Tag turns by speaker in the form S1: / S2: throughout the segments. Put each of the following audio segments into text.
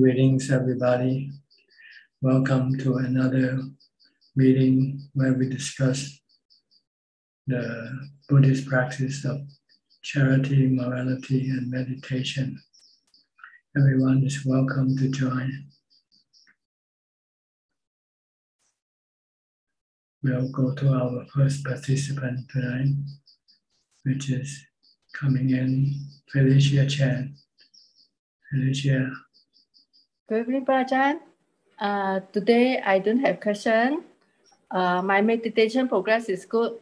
S1: Greetings, everybody. Welcome to another meeting where we discuss the Buddhist practice of charity, morality, and meditation. Everyone is welcome to join. We'll go to our first participant tonight, which is coming in, Felicia Chan. Felicia.
S2: Good evening, Ajahn. Today I don't have question. My meditation progress is good.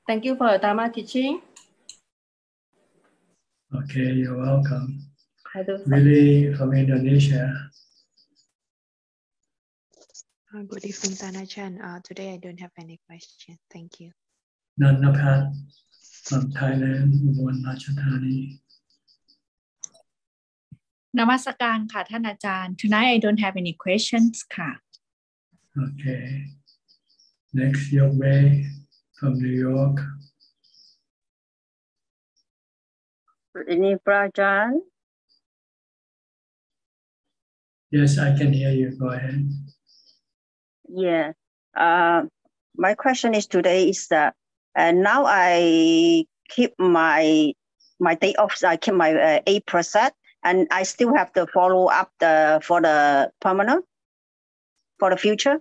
S2: Thank you for your Dhamma teaching.
S1: Okay, you're welcome. Really from Indonesia.
S3: Good evening, Ajahn. Today I don't have any question. Thank you.
S1: Nanapat from Thailand, Wat Yannasangwararam.
S4: Namaskar ค่ะ ท่านอาจารย์ Tonight I don't have any questions ค่ะ
S1: Okay. Next, Yogwei from New York.
S5: Good evening, Ajahn.
S1: Yes, I can hear you. Go ahead.
S5: Yeah. My question is today is that now I keep my day off. I keep my 8%, and I still have to follow up for the permanent for the future.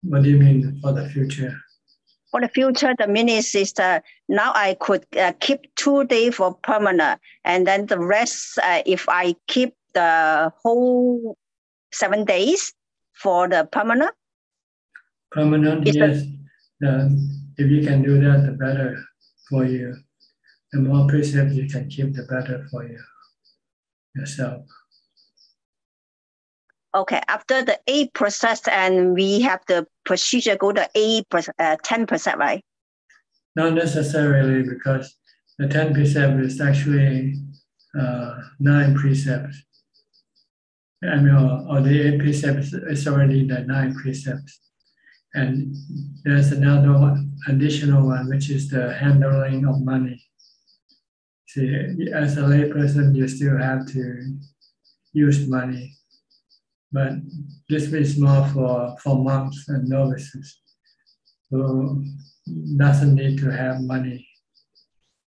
S1: What do you mean for the future?
S5: For the future, the meaning is that now I could keep 2 days for permanent, and then the rest, if I keep the whole 7 days for the permanent.
S1: Permanent, yes. If you can do that, the better for you. The more precepts you can keep, the better for you yourself.
S5: Okay, after the 8%, and we have the procedure go to 10%, right?
S1: Not necessarily, because the 10 precept is actually 9 precepts. I mean, or the 8 precepts is already the 9 precepts. And there's another one, additional one, which is the handling of money. See, as a layperson, you still have to use money. But this is more for monks and novices who doesn't need to have money.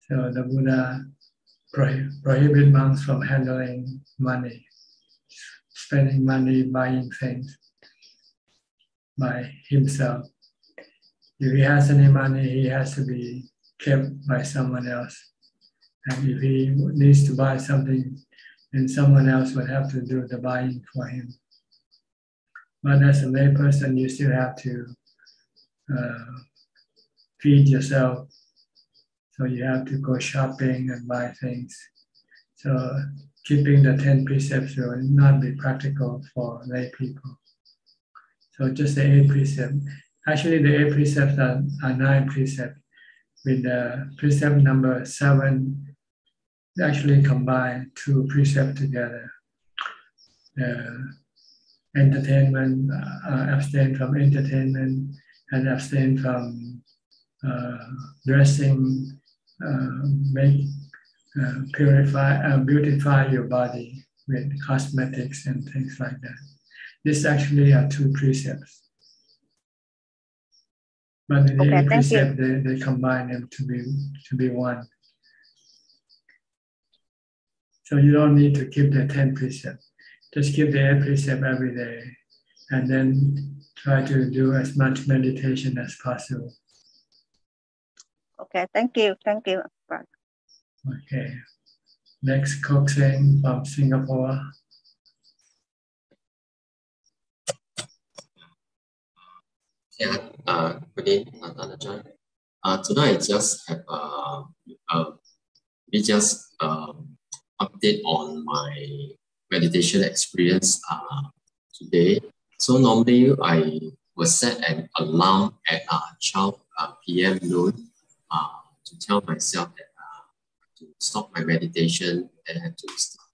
S1: So the Buddha prohibit monks from handling money, spending money, buying things by himself. If he has any money, he has to be kept by someone else. And if he needs to buy something, then someone else would have to do the buying for him. But as a layperson, you still have to feed yourself. So you have to go shopping and buy things. So keeping the 10 precepts will not be practical for lay people. So just the 8 precepts. Actually, the 8 precepts are 9 precepts. With the precept number 7, actually combine 2 precepts together. Entertainment, abstain from entertainment, and abstain from dressing, beautify your body with cosmetics and things like that. This actually are 2 precepts. But in the 8 precepts, they combine them to be one. So you don't need to keep the 10 precepts. Just keep the 8 precepts every day, and then try to do as much meditation as possible.
S5: Okay, thank you. Thank you.
S1: Okay. Next, Kok Seng from Singapore.
S6: Yeah, good evening, Ajahn. Tonight I just have update on my meditation experience today. So normally I will set an alarm at 12 p.m. noon to tell myself that to stop my meditation and to start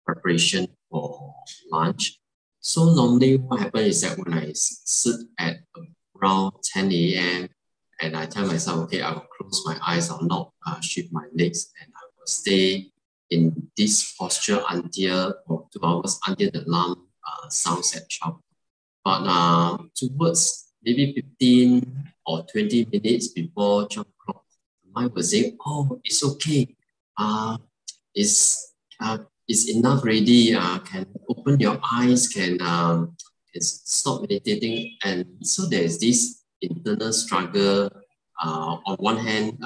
S6: preparation for lunch. So normally what happens is that when I sit at around 10 a.m. and I tell myself, okay, I will close my eyes, I'll not shift my legs, and I will stay in this posture until or 2 hours until the alarm sounds at 12. But towards maybe 15 or 20 minutes before 12 o'clock, the mind will say, oh, it's okay. It's enough already. Can open your eyes, can stop meditating. And so there's this internal struggle. On one hand,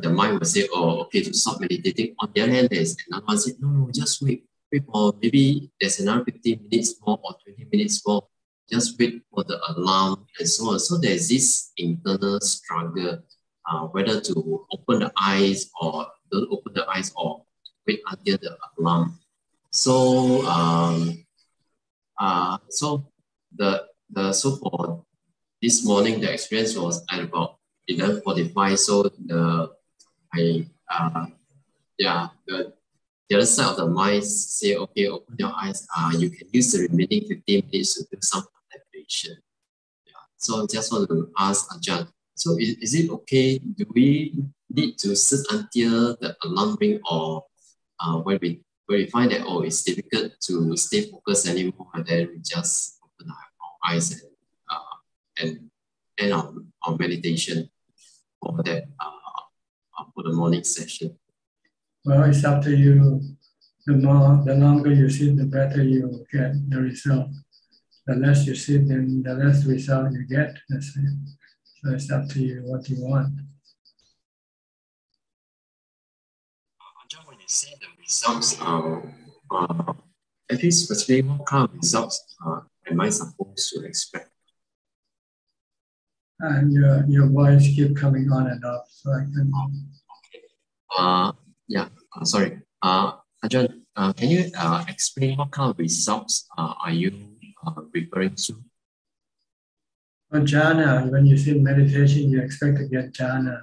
S6: the mind will say, oh, okay, to stop meditating. On the other hand, there's another one say, no, just wait for maybe there's another 15 minutes more or 20 minutes more. Just wait for the alarm and so on. So there's this internal struggle, whether to open the eyes or don't open the eyes or wait until the alarm. So so for this morning, the experience was at about 11:45. So the other side of the mind say, okay, open your eyes. You can use the remaining 15 minutes to do some contemplation. Yeah. So just want to ask Ajahn. So is it okay? Do we need to sit until the alarm ring, or when we find that it's difficult to stay focused anymore, and then we just open our eyes and end our meditation for that for the morning session?
S1: Well, it's up to you. The longer you sit, the better you get the result. The less you sit, then the less result you get. That's it. So it's up to you what you want.
S6: John, when you say the results, at least specifically, what kind of results am I supposed to expect?
S1: And your voice keep coming on and off, so I can.
S6: Sorry. Ajahn, can you explain what kind of results are you referring to?
S1: Well, jhana, when you sit meditation, you expect to get jhana.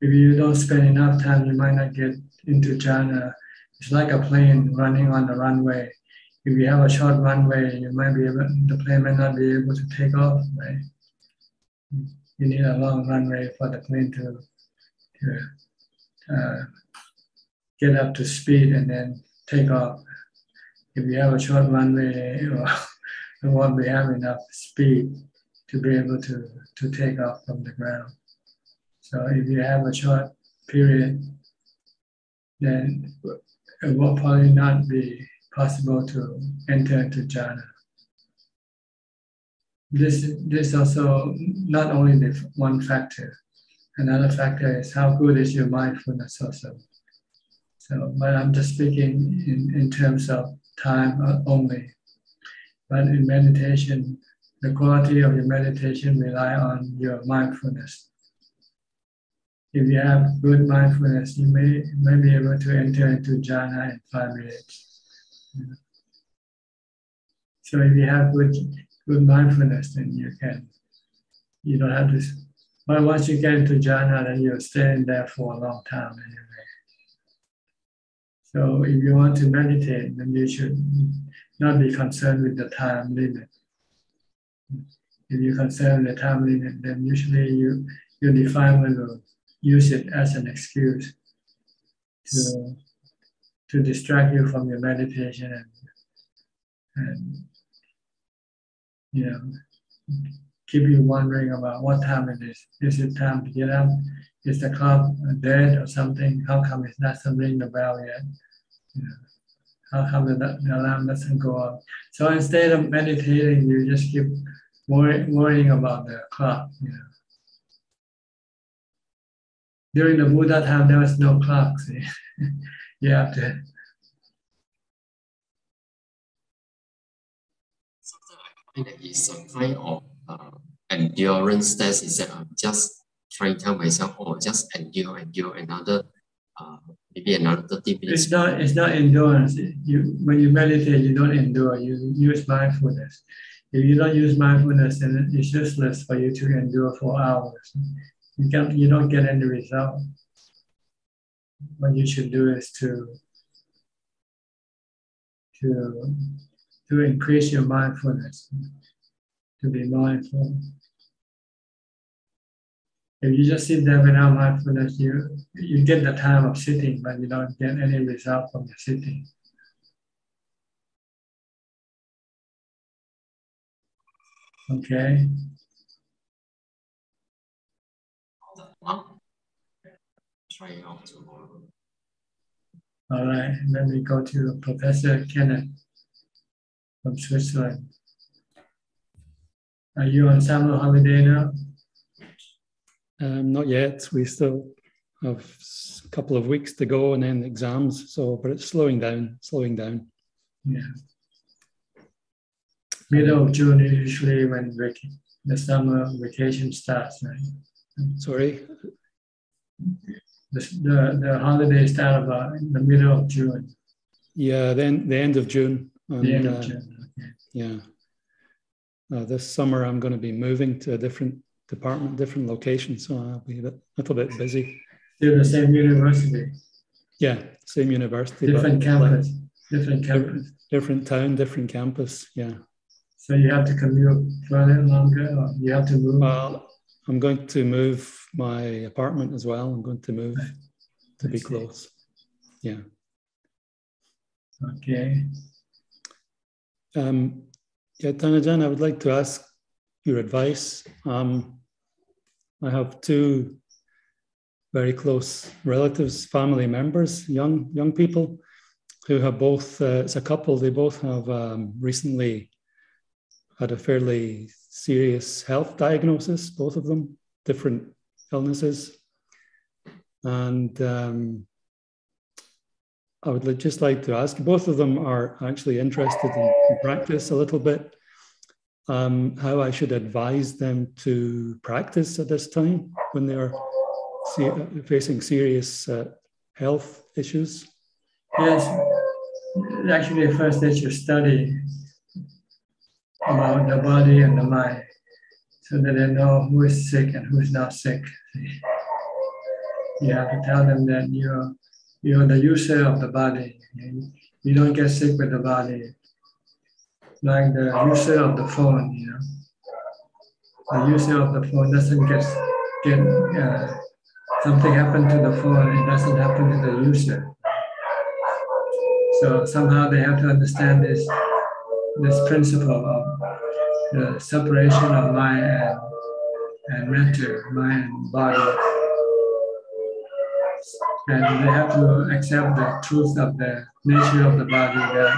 S1: If you don't spend enough time, you might not get into jhana. It's like a plane running on the runway. If you have a short runway, the plane might not be able to take off, right? You need a long runway for the plane to get up to speed and then take off. If you have a short runway, you won't be having enough speed to be able to take off from the ground. So if you have a short period, then it will probably not be possible to enter into jhana. This also not only the one factor. Another factor is how good is your mindfulness also. So, but I'm just speaking in terms of time only. But in meditation, the quality of your meditation rely on your mindfulness. If you have good mindfulness, you may be able to enter into jhana in 5 minutes. So if you have good mindfulness, then you don't have to. But once you get into jhana, then you're staying there for a long time anyway. So if you want to meditate, then you should not be concerned with the time limit. If you're concerned with the time limit, then usually your defilement will use it as an excuse to distract you from your meditation and keep you wondering about what time it is. Is it time to get up? Is the clock dead or something? How come it's not ringing the bell yet? How come the alarm doesn't go off? So instead of meditating, you just keep worrying about the clock. During the Buddha time, there was no clock. See? You have to.
S6: That is a kind of endurance test. Is that I'm just trying to tell myself, just endure another maybe another 30 minutes.
S1: It's not endurance. When you meditate, you don't endure. You use mindfulness. If you don't use mindfulness, then it's useless for you to endure for hours. You don't get any result. What you should do is to increase your mindfulness, to be mindful. If you just sit there without mindfulness, you get the time of sitting, but you don't get any result from the sitting. Okay.
S6: Try out tomorrow.
S1: All right. Then we go to Professor Kenneth from Switzerland. Are you on summer holiday now?
S7: Not yet. We still have a couple of weeks to go and then exams. So, but it's slowing down.
S1: Yeah. Middle of June is usually when the summer vacation starts, right?
S7: Sorry.
S1: The holidays start about in the middle of June.
S7: Yeah, then the end of June. And,
S1: the end of June. Okay.
S7: Yeah. This summer I'm going to be moving to a different department, different location, so I'll be a little bit busy.
S1: Still the same university?
S7: Yeah, same university.
S1: Different campus?
S7: Different town, different campus, yeah.
S1: So you have to commute further, longer, or you have to move?
S7: Well, I'm going to move my apartment as well. I'm going to move to be close. Yeah.
S1: Okay.
S7: Yeah, Tanajan, I would like to ask your advice. I have two very close relatives, family members, young people who have both, it's a couple, they both have recently had a fairly serious health diagnosis, both of them, different illnesses. And I would just like to ask, both of them are actually interested in practice a little bit, how I should advise them to practice at this time when they are facing serious health issues.
S1: Yes, actually first they should study about the body and the mind so that they know who is sick and who is not sick. You have to tell them that you're the user of the body. You don't get sick with the body. Like the user of the phone, the user of the phone doesn't get something happened to the phone, it doesn't happen to the user. So somehow they have to understand this principle of the separation of mind and matter, mind and body. And they have to accept the truth of the nature of the body, that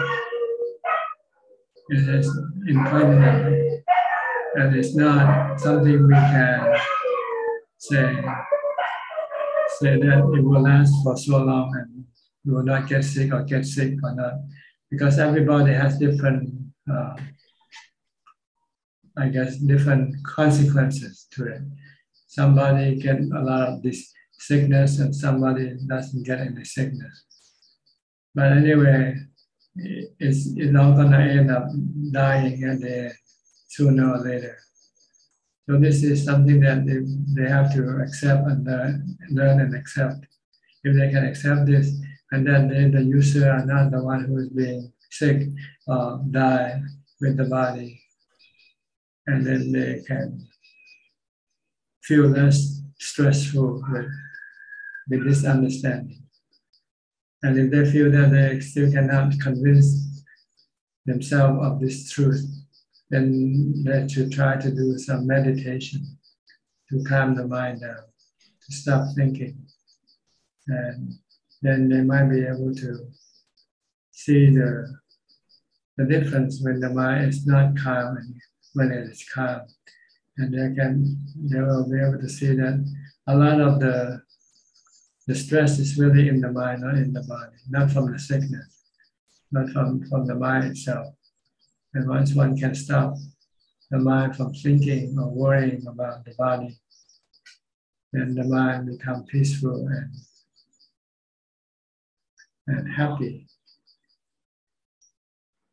S1: it is impermanent, and it's not something we can say that it will last for so long and you will not get sick or get sick or not, because everybody has different, different consequences to it. Somebody get a lot of this sickness and somebody doesn't get any sickness. But anyway, it's all gonna end up dying at the end, sooner or later. So this is something that they have to accept and learn and accept. If they can accept this, and then the user are not the one who is being sick or die with the body, and then they can feel less stressful with this understanding. And if they feel that they still cannot convince themselves of this truth, then they should try to do some meditation to calm the mind down, to stop thinking. And then they might be able to see the difference when the mind is not calm and when it is calm. And they will be able to see that a lot of the stress is really in the mind, not in the body, not from the sickness, but from the mind itself. And once one can stop the mind from thinking or worrying about the body, then the mind becomes peaceful and happy.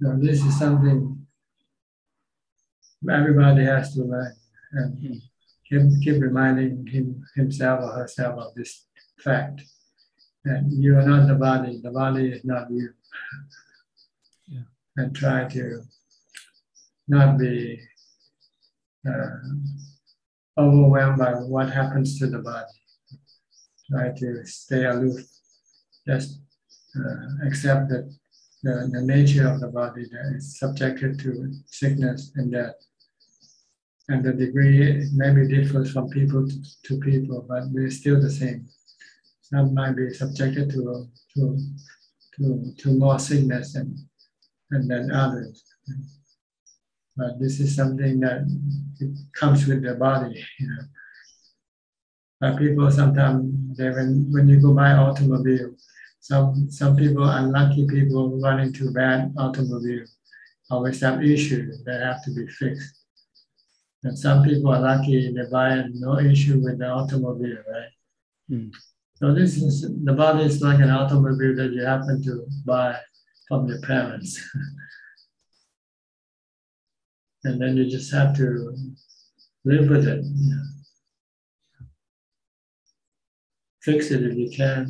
S1: So this is something everybody has to learn, and keep reminding himself or herself of this fact, that you are not the body is not you.
S7: Yeah.
S1: And try to not be overwhelmed by what happens to the body. Try to stay aloof. Just accept that the nature of the body that is subjected to sickness and death. And the degree maybe differs from people to people, but we're still the same. Some might be subjected to more sickness than others. But this is something that it comes with the body, you know. But people sometimes, when you go buy automobile, some people, unlucky people, run into bad automobile, always have issues that have to be fixed. And some people are lucky, they buy no issue with the automobile, right?
S7: Mm.
S1: So this is, the body is like an automobile that you happen to buy from your parents. And then you just have to live with it. You know. Fix it if you can.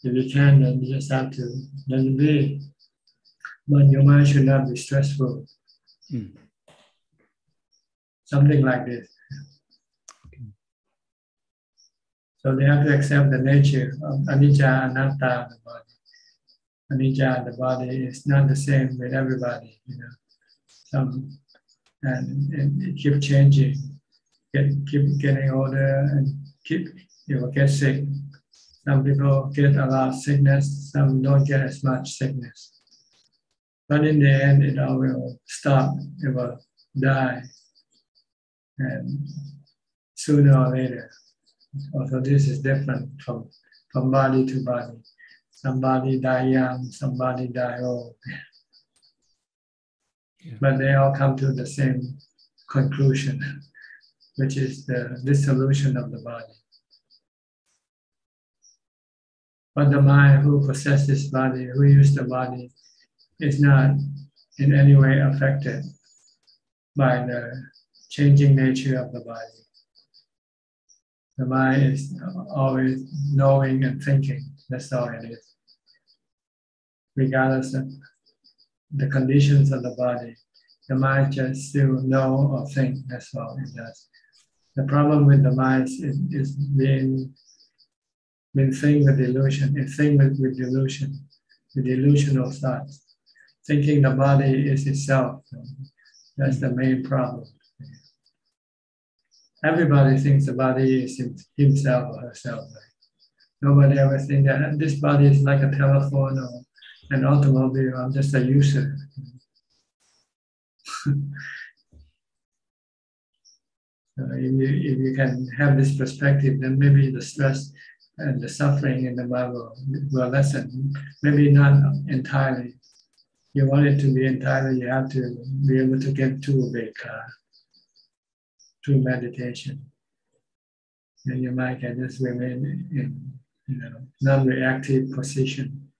S1: If you can, then you just have to let it be. But your mind should not be stressful.
S7: Mm.
S1: Something like this.
S7: Okay.
S1: So they have to accept the nature of anicca, anatta, the body. Anicca, the body is not the same with everybody, you know. And it keep changing, keep getting older, and you will get sick. Some people get a lot of sickness, some don't get as much sickness. But in the end, it all will stop, it will die, and sooner or later. Also, this is different from body to body. Somebody die young, somebody die old.
S7: Yeah.
S1: But they all come to the same conclusion, which is the dissolution of the body. But the mind who possesses this body, who uses the body, is not in any way affected by the changing nature of the body. The mind is always knowing and thinking. That's all it is. Regardless of the conditions of the body, the mind just still know or think. That's all it does. The problem with the mind is being think with delusion. It think with delusion, with delusional thoughts. Thinking the body is itself. That's the main problem. Everybody thinks the body is himself or herself. Right? Nobody ever thinks that this body is like a telephone or an automobile. I'm just a user. If you can have this perspective, then maybe the stress and the suffering in the mind will lessen. Maybe not entirely. You want it to be entirely, you have to be able to get to Ubeka through meditation. And your mind can just remain in non-reactive position,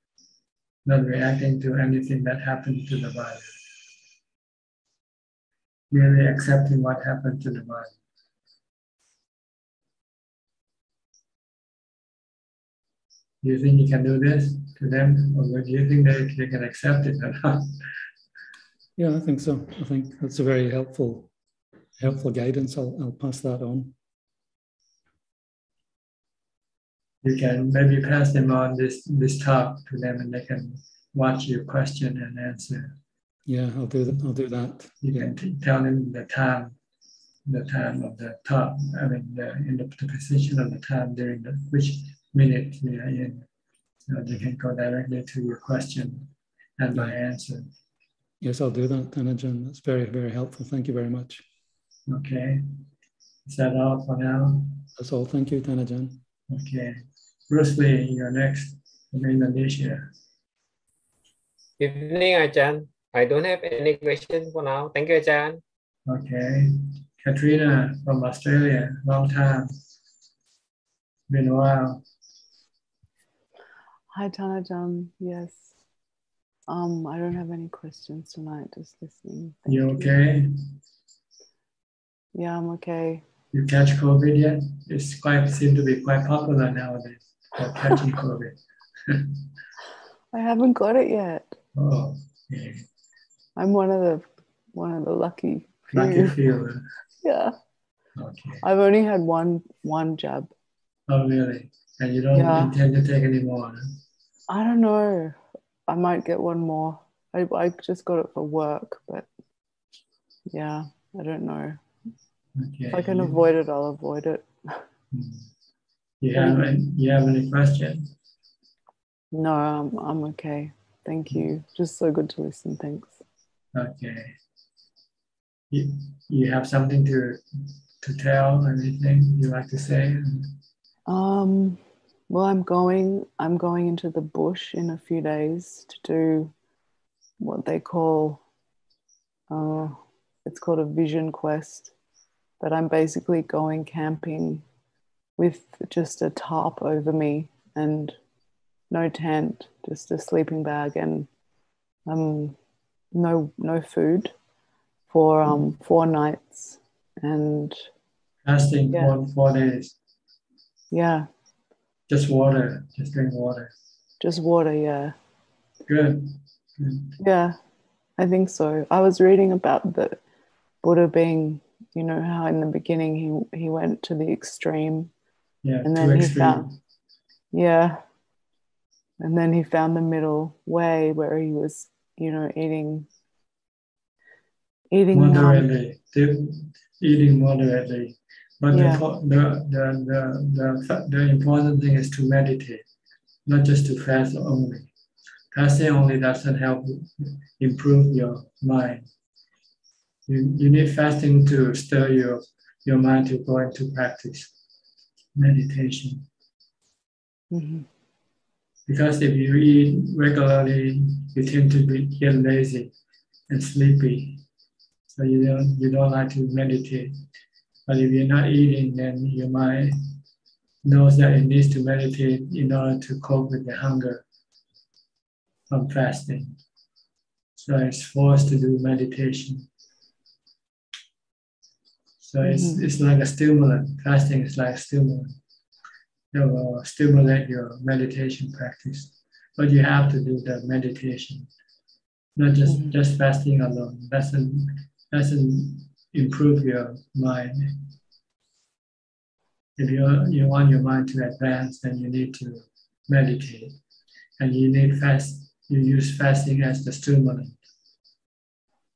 S1: not reacting to anything that happens to the body. Merely accepting what happened to the body. Do you think you can do this to them, or do you think they can accept it or not?
S7: Yeah, I think so. I think that's a very helpful guidance. I'll pass that on.
S1: You can maybe pass them on this talk to them, and they can watch your question and answer.
S7: Yeah, I'll do that. I'll do that.
S1: You can tell them the time of the talk. I mean, the position of the time during which minute we are in. So they can go directly to your question and my answer.
S7: Yes, I'll do that, Ajahn. That's very, very helpful. Thank you very much.
S1: Okay. Is that all for now?
S7: That's all. Thank you, Ajahn.
S1: Okay. Bruce Lee, you're next from Indonesia.
S8: Evening, Ajahn. I don't have any questions for now. Thank you, Ajahn.
S1: Okay. Katrina from Australia, long time. Been a while.
S9: Hi, Ajahn. Yes. I don't have any questions tonight, just listening. Thank you.
S1: Okay?
S9: Yeah, I'm okay.
S1: You catch COVID yet? It's seems to be quite popular nowadays for catching COVID.
S9: I haven't got it yet.
S1: Oh, okay.
S9: I'm one of the lucky few.
S1: Lucky few.
S9: Yeah.
S1: Okay.
S9: I've only had one jab.
S1: Oh, really? And you don't intend to take any more? Huh?
S9: I don't know. I might get one more. I just got it for work, but yeah, I don't know.
S1: Okay.
S9: If I can avoid it, I'll avoid it.
S1: You have any questions?
S9: No, I'm okay. Thank you. Just so good to listen. Thanks.
S1: Okay. You have something to tell? Anything you like to say?
S9: Well, I'm going into the bush in a few days to do what they call it's called a vision quest, but I'm basically going camping with just a tarp over me and no tent, just a sleeping bag and no food for 4 nights and
S1: Fasting for 4 days.
S9: Yeah.
S1: Just water. Just drink water.
S9: Just water, yeah.
S1: Good.
S9: Yeah, I think so. I was reading about the Buddha being, you know, how in the beginning he went to the extreme.
S1: Yeah,
S9: and
S1: then
S9: then he found and then he found the middle way where he was, you know, eating
S1: moderately, eating moderately. But
S9: Yeah.
S1: the important thing is to meditate, not just to fast only. Fasting only doesn't help improve your mind. You need fasting to stir your mind to go into practice meditation.
S9: Mhm.
S1: Because if you eat regularly, you tend to get lazy and sleepy. So you don't like to meditate. But if you're not eating, then your mind knows that it needs to meditate in order to cope with the hunger from fasting. So it's forced to do meditation. So it's like a stimulant. Fasting is like a stimulant. It will stimulate your meditation practice. But you have to do the meditation. Not just fasting alone. Doesn't improve your mind. If you want your mind to advance, then you need to meditate. And you use fasting as the stimulant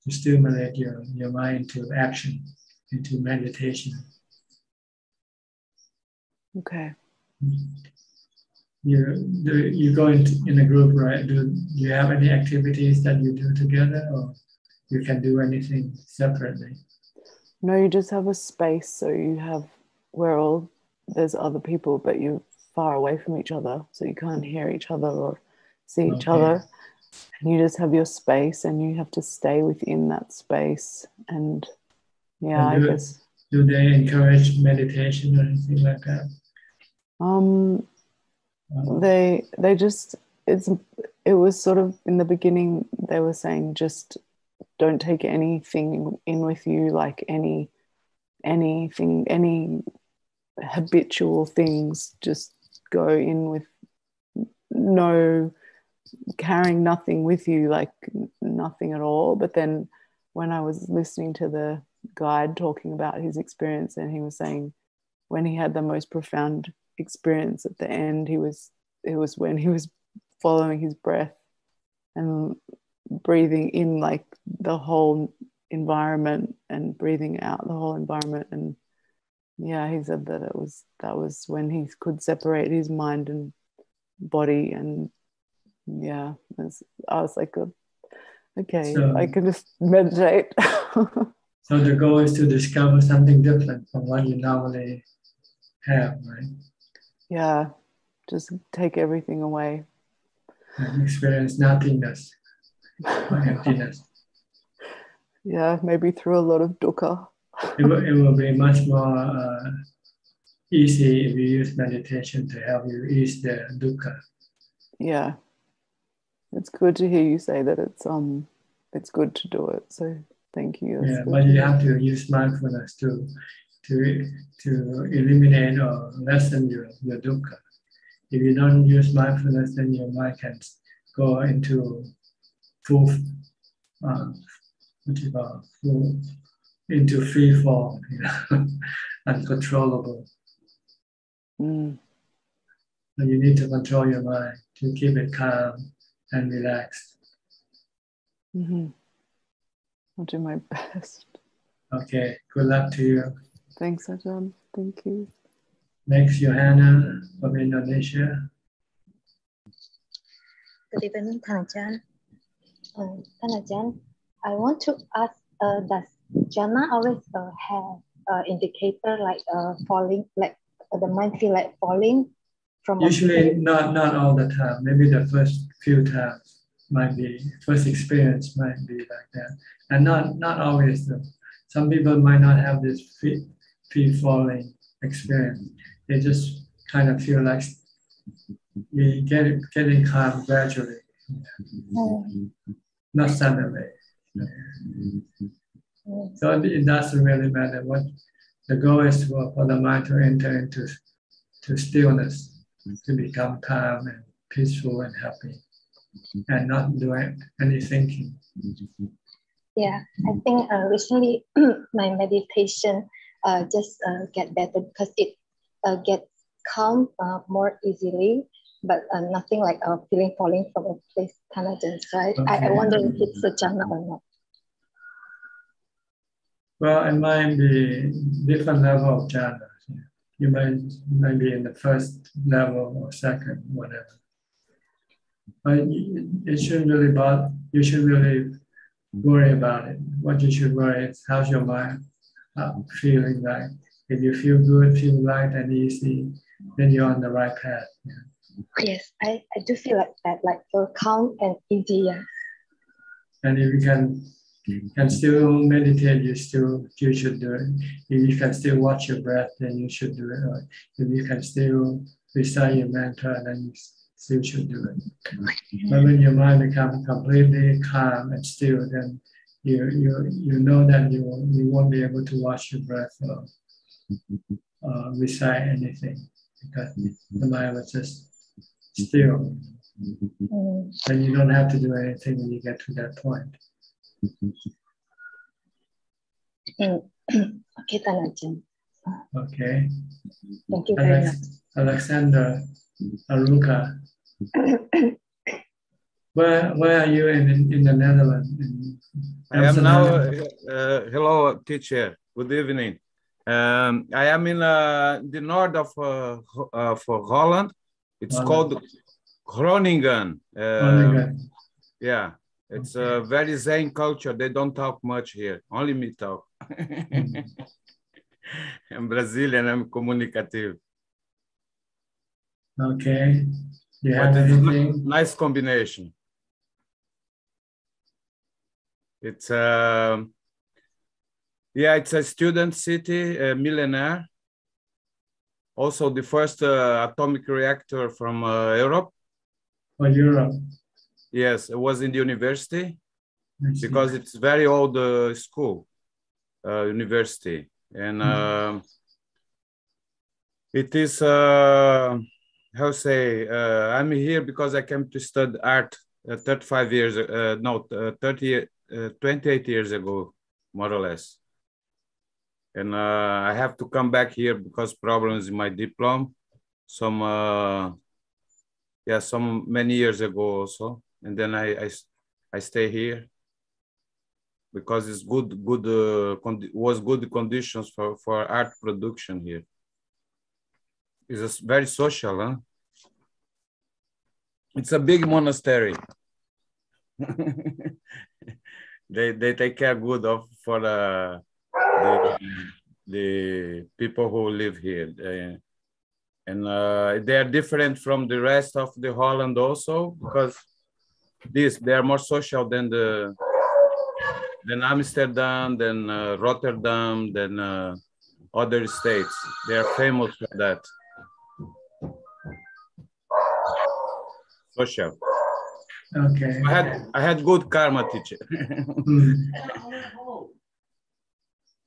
S1: to stimulate your mind into action, into meditation.
S9: Okay.
S1: You go in a group, right? Do you have any activities that you do together, or you can do anything separately?
S9: No, you just have a space, so you have there's other people, but you're far away from each other, so you can't hear each other or see each other. And you just have your space, and you have to stay within that space. And yeah, I guess.
S1: Do they encourage meditation or anything like that?
S9: They just it was sort of in the beginning they were saying just don't take anything in with you, like any habitual things, just go in with carrying nothing with you, like nothing at all. But then when I was listening to the guide talking about his experience, and he was saying when he had the most profound experience at the end, it was when he was following his breath and breathing in like the whole environment and breathing out the whole environment. And yeah, he said that that was when he could separate his mind and body. And yeah, I was like, okay,
S1: So,
S9: I can just meditate.
S1: So the goal is to discover something different from what you normally have, right?
S9: Yeah, just take everything away.
S1: And experience nothingness or emptiness.
S9: Yeah, maybe through a lot of dukkha.
S1: It will be much more easy if you use meditation to help you ease the dukkha.
S9: Yeah, it's good to hear you say that it's good to do it. So thank you.
S1: Yeah, but you have to use mindfulness to eliminate or lessen your dukkha. If you don't use mindfulness, then your mind can go into into free fall, uncontrollable.
S9: Mm.
S1: So you need to control your mind to keep it calm and relaxed.
S9: Mm-hmm. I'll do my best.
S1: Okay, good luck to you.
S9: Thanks, Ajahn. Thank you.
S1: Next, Johanna from Indonesia.
S10: Good evening, Ajahn. Ajahn, I want to ask, does jhana always have indicator like falling, like the mind feel like falling from
S1: Usually not all the time. Maybe the first few times might be, first experience might be like that. And not always though. Some people might not have this free falling experience. They just kind of feel like we getting calm gradually. Not suddenly. So it doesn't really matter what the goal is for the mind to enter into stillness, to become calm and peaceful and happy, and not doing any thinking.
S10: Yeah, I think recently my meditation just get better because it gets calm more easily, but nothing like feeling falling from a place kind of just, right?
S1: Okay.
S10: I wonder if it's a jhana or not.
S1: Well, it might be different level of jhana. You might be in the first level or second, whatever. But it shouldn't really bother. You should really worry about it. What you should worry is how's your mind feeling like. If you feel good, feel light and easy, then you're on the right path. Yeah.
S10: Yes, I do feel like that, like calm and easy. Yeah.
S1: And if you can still meditate, you should do it. If you can still watch your breath, then you should do it. Or if you can still recite your mantra, then you still should do it. But when your mind becomes completely calm and still, then you know that you won't be able to watch your breath or recite anything because the mind was just still. Then you don't have to do anything when you get to that point.
S10: Okay, Ajahn.
S1: Okay.
S10: Thank you very much.
S1: Alexander Aruka. Where are you in the Netherlands?
S11: I am now. Hello, teacher. Good evening. I am in the north of for Holland. It's called Groningen.
S1: Groningen.
S11: Yeah, it's a very Zen culture. They don't talk much here. Only me talk. I'm Brazilian. I'm communicative.
S1: Okay. Do you have anything?
S11: Nice combination. It's yeah, it's a student city, a millionaire. Also, the first atomic reactor from Europe.
S1: For Europe.
S11: Yes, it was in the university because it's very old school, university, and it is how say I'm here because I came to study art 35 years, no, 28 years ago, more or less. And I have to come back here because problems in my diploma, some many years ago also. And then I stay here because it's was good conditions for art production here. It's very social, huh? It's a big monastery. They take care good of for the people who live here, and they are different from the rest of the Holland also because they are more social than Amsterdam, than Rotterdam, than other states. They are famous for that. Social.
S1: Okay.
S11: I had good karma, teacher.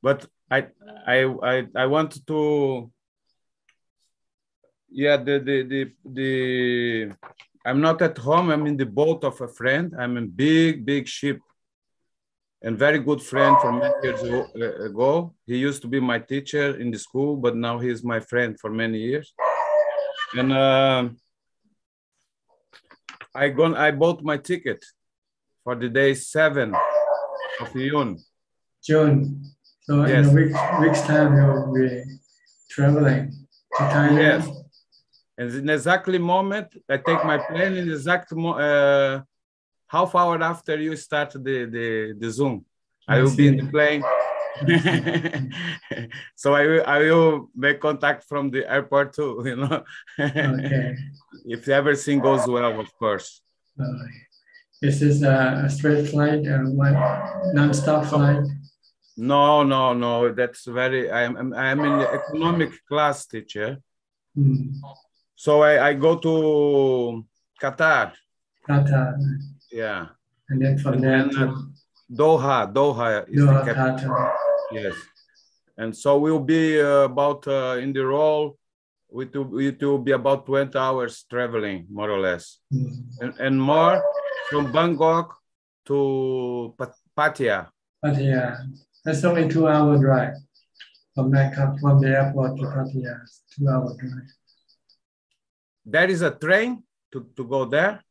S11: But I want to, yeah, I'm not at home. I'm in the boat of a friend. I'm in big ship, and very good friend from many years ago. He used to be my teacher in the school, but now he's my friend for many years. And I bought my ticket for the day 7 of June.
S1: June. So
S11: yes.
S1: in a week's time, you'll be traveling to Thailand.
S11: Yes. And in exactly moment, I take my plane in exact half hour after you start the Zoom. I will be in the plane. So I will make contact from the airport too, you know.
S1: Okay.
S11: If everything goes well, of course.
S1: Is this a straight flight or non-stop flight?
S11: No. That's very. I'm in the economic class, teacher. So I go to Qatar.
S1: Qatar.
S11: Yeah.
S1: And then from there to
S11: Doha is the capital.
S1: Qatar.
S11: Yes. And so we'll be about in the roll. It will be about 20 hours traveling, more or less, and more from Bangkok to Pattaya.
S1: Pattaya. That's only 2-hour drive from Bangkok, from the airport to Pattaya. 2-hour drive.
S11: There is a train to go there?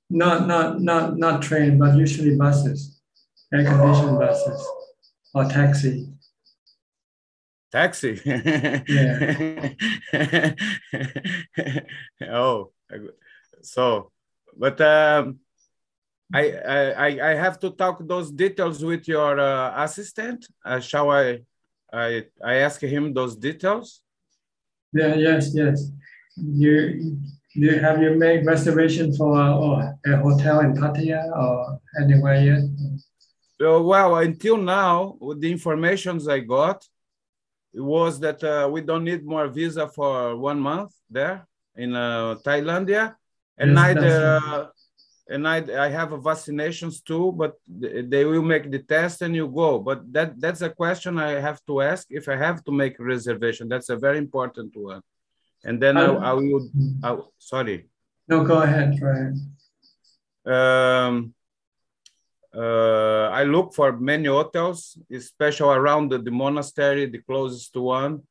S1: Not train, but usually buses, air-conditioned buses, or taxi.
S11: Taxi?
S1: Yeah.
S11: Oh, so, but I have to talk those details with your assistant. Shall I ask him those details?
S1: Yeah, yes. Have you made reservation for a hotel in Pattaya or anywhere yet?
S11: Well, until now, with the informations I got, it was that we don't need more visa for 1 month there in Thailand, and yes, I have vaccinations too, but they will make the test and you go. But that's a question I have to ask if I have to make a reservation. That's a very important one. And then I will. Sorry.
S1: No, go ahead.
S11: I look for many hotels, especially around the monastery, the closest one,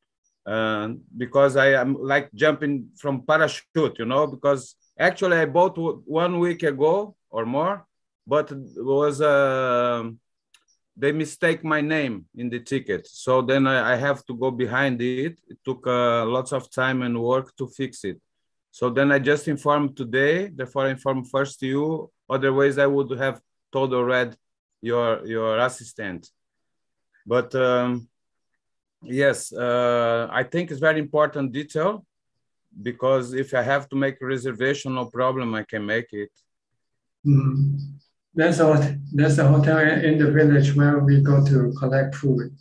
S11: because I am like jumping from parachute, you know, because actually I bought 1 week ago or more, but it was they mistake my name in the ticket. So then I have to go behind it. It took lots of time and work to fix it. So then I just informed today, therefore I informed first you, otherwise I would have told already your assistant. But yes, I think it's very important detail, because if I have to make a reservation, no problem, I can make it.
S1: There's a hotel in the village where we go to collect food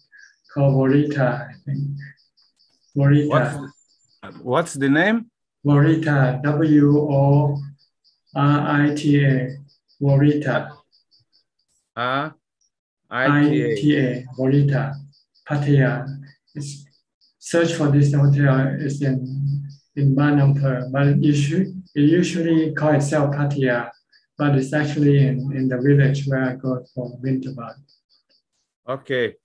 S1: called Vorita, I think. Vorita.
S11: What's the name?
S1: Vorita, Worita. Vorita. ITA, Vorita, Pattaya. Search for this hotel is in Banampur, but it usually call itself Pattaya, but it's actually in the village where I go for winter bath.
S11: Okay.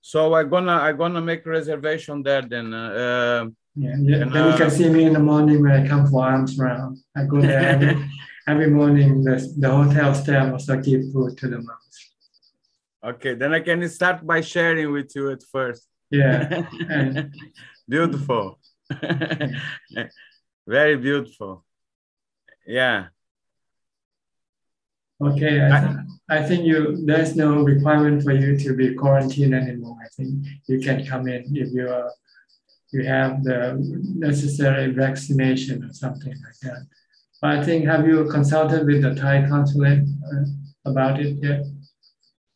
S11: So I'm gonna make a reservation there then.
S1: Then you can see me in the morning when I come for arms round. I go there every morning. The hotel staff also give food to the monks.
S11: Okay, then I can start by sharing with you at first.
S1: Yeah.
S11: Beautiful. Very beautiful. Yeah.
S1: Okay, I think there's no requirement for you to be quarantined anymore. I think you can come in if you have the necessary vaccination or something like that. But I think, have you consulted with the Thai consulate about it yet?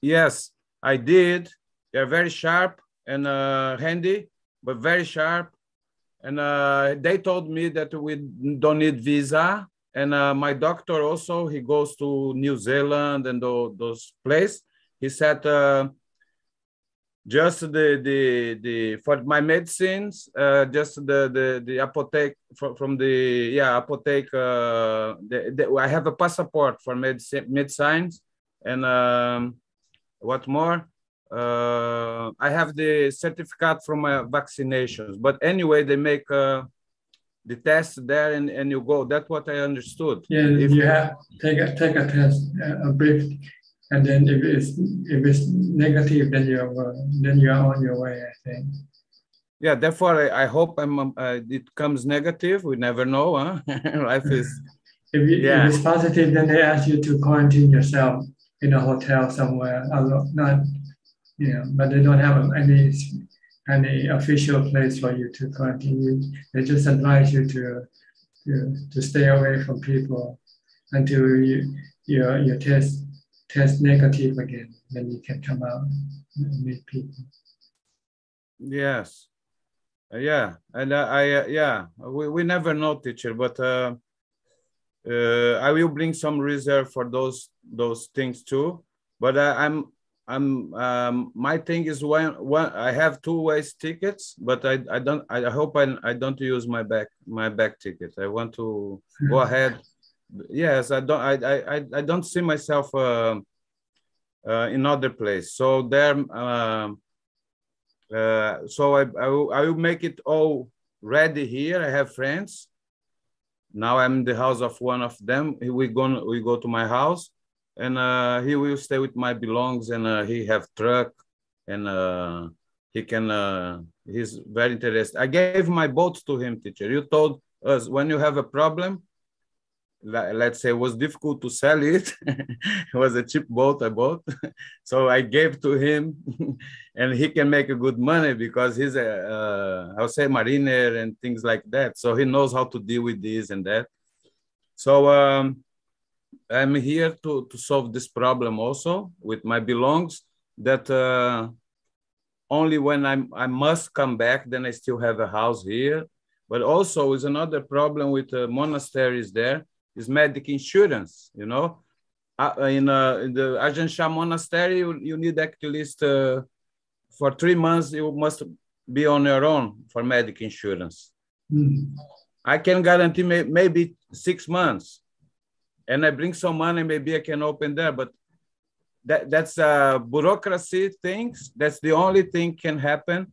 S11: Yes, I did. They're very sharp and handy, but very sharp. And they told me that we don't need visa. And my doctor also, he goes to New Zealand and those places. He said, just the for my medicines, just the apothec from the apothec. I have a passport for medicines, and what more? I have the certificate from my vaccinations, but anyway, they make the test there and you go. That's what I understood.
S1: Yeah, you have take a test, a brief, and then if it's negative, then you are on your way, I think.
S11: Yeah, therefore I hope it comes negative. We never know, huh? Life is.
S1: If it's positive, then they ask you to quarantine yourself in a hotel somewhere. Not, but they don't have any official place for you to quarantine. They just advise you to stay away from people until you test negative again. Then you can come out and meet people.
S11: Yes. Yeah, and we never know, teacher, but I will bring some reserve for those things too. But my thing is when I have 2-way tickets, but I hope I don't use my back ticket. I want to go ahead. Yes, I don't see myself in other place. So there. So I will make it all ready here. I have friends. Now I'm in the house of one of them. We go to my house, and he will stay with my belongings. And he have truck, and he's very interested. I gave my boat to him, teacher. You told us when you have a problem. Let's say it was difficult to sell it. It was a cheap boat I bought. So I gave to him and he can make a good money because he's I'll say mariner and things like that. So he knows how to deal with this and that. So I'm here to solve this problem also with my belongings that only when I must come back, then I still have a house here. But also is another problem with monasteries there. Is medical insurance, in the Ajahn Chah monastery, you need at least for 3 months, you must be on your own for medical insurance. I can guarantee maybe 6 months, and I bring some money, maybe I can open there, but that's bureaucracy things. That's the only thing can happen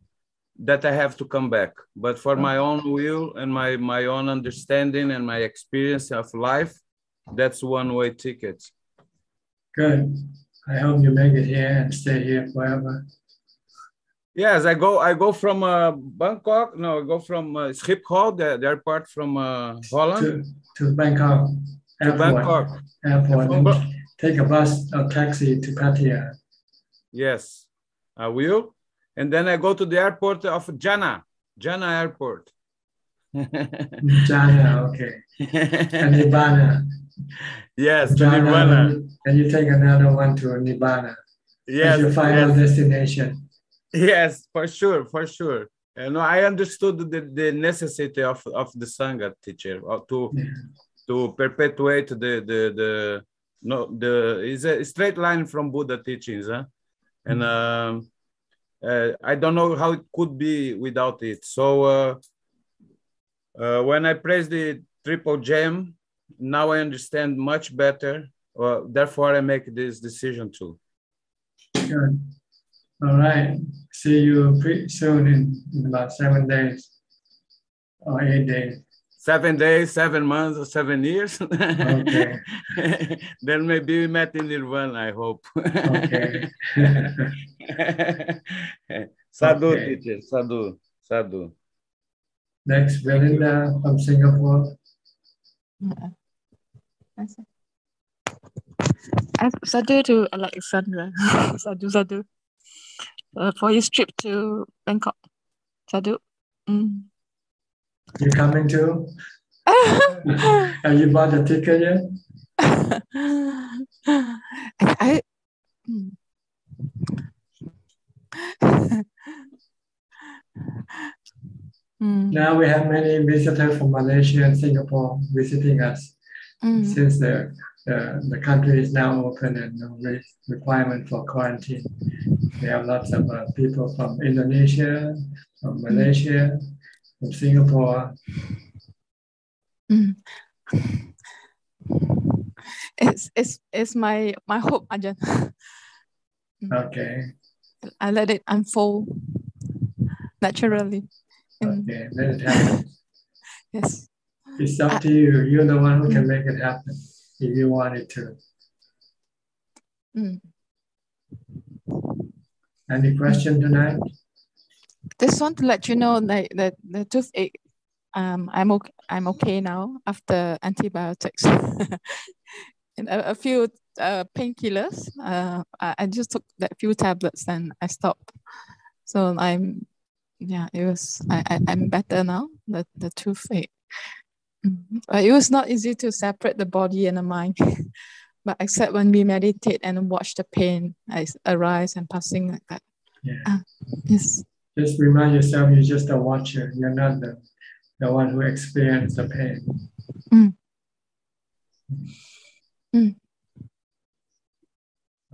S11: that I have to come back. But for my own will and my own understanding and my experience of life, that's one-way ticket.
S1: Good. I hope you make it here and stay here forever.
S11: Yes, I go from Bangkok. No, I go from Schiphol, the airport from Holland.
S1: To Bangkok.
S11: To Bangkok.
S1: Airport. Take a bus or taxi to Pattaya.
S11: Yes, I will. And then I go to the airport of Jana Airport.
S1: Jana, okay. And Nibbana.
S11: Yes,
S1: Jana,
S11: Nirvana.
S1: And you take another one to Nibbana.
S11: Yes,
S1: as your final destination.
S11: Yes, for sure. And I understood the necessity of the Sangha, teacher, to perpetuate is a straight line from Buddha teachings, huh? And I don't know how it could be without it. So when I praise the Triple Gem, now I understand much better. Therefore, I make this decision too.
S1: Good. All right. See you soon in about 7 days or 8 days.
S11: 7 days, 7 months, or 7 years.
S1: Okay.
S11: Then maybe we met in Nirvana, I hope.
S1: Okay.
S11: Sadhu,
S1: Okay.
S11: teacher, sadhu.
S1: Next, Belinda from Singapore.
S12: Sadhu to Alexandra. Sadhu. For his trip to Bangkok. Sadhu.
S1: You coming too? Have you bought the ticket yet? Now we have many visitors from Malaysia and Singapore visiting us since the country is now open and no requirement for quarantine. We have lots of people from Indonesia, from Malaysia, from Singapore.
S12: It's my hope, Ajahn.
S1: Okay.
S12: I let it unfold naturally.
S1: Okay, let it happen.
S12: Yes.
S1: It's up to you. You're the one who can make it happen if you want it to. Any question tonight?
S12: Just want to let you know, like the toothache. I'm okay now after antibiotics and a few painkillers. I just took that few tablets and I stopped. So I'm better now. The toothache. But it was not easy to separate the body and the mind. But except when we meditate and watch the pain arise and passing like that.
S1: Yeah.
S12: Yes.
S1: Just remind yourself you're just a watcher. You're not the one who experienced the pain.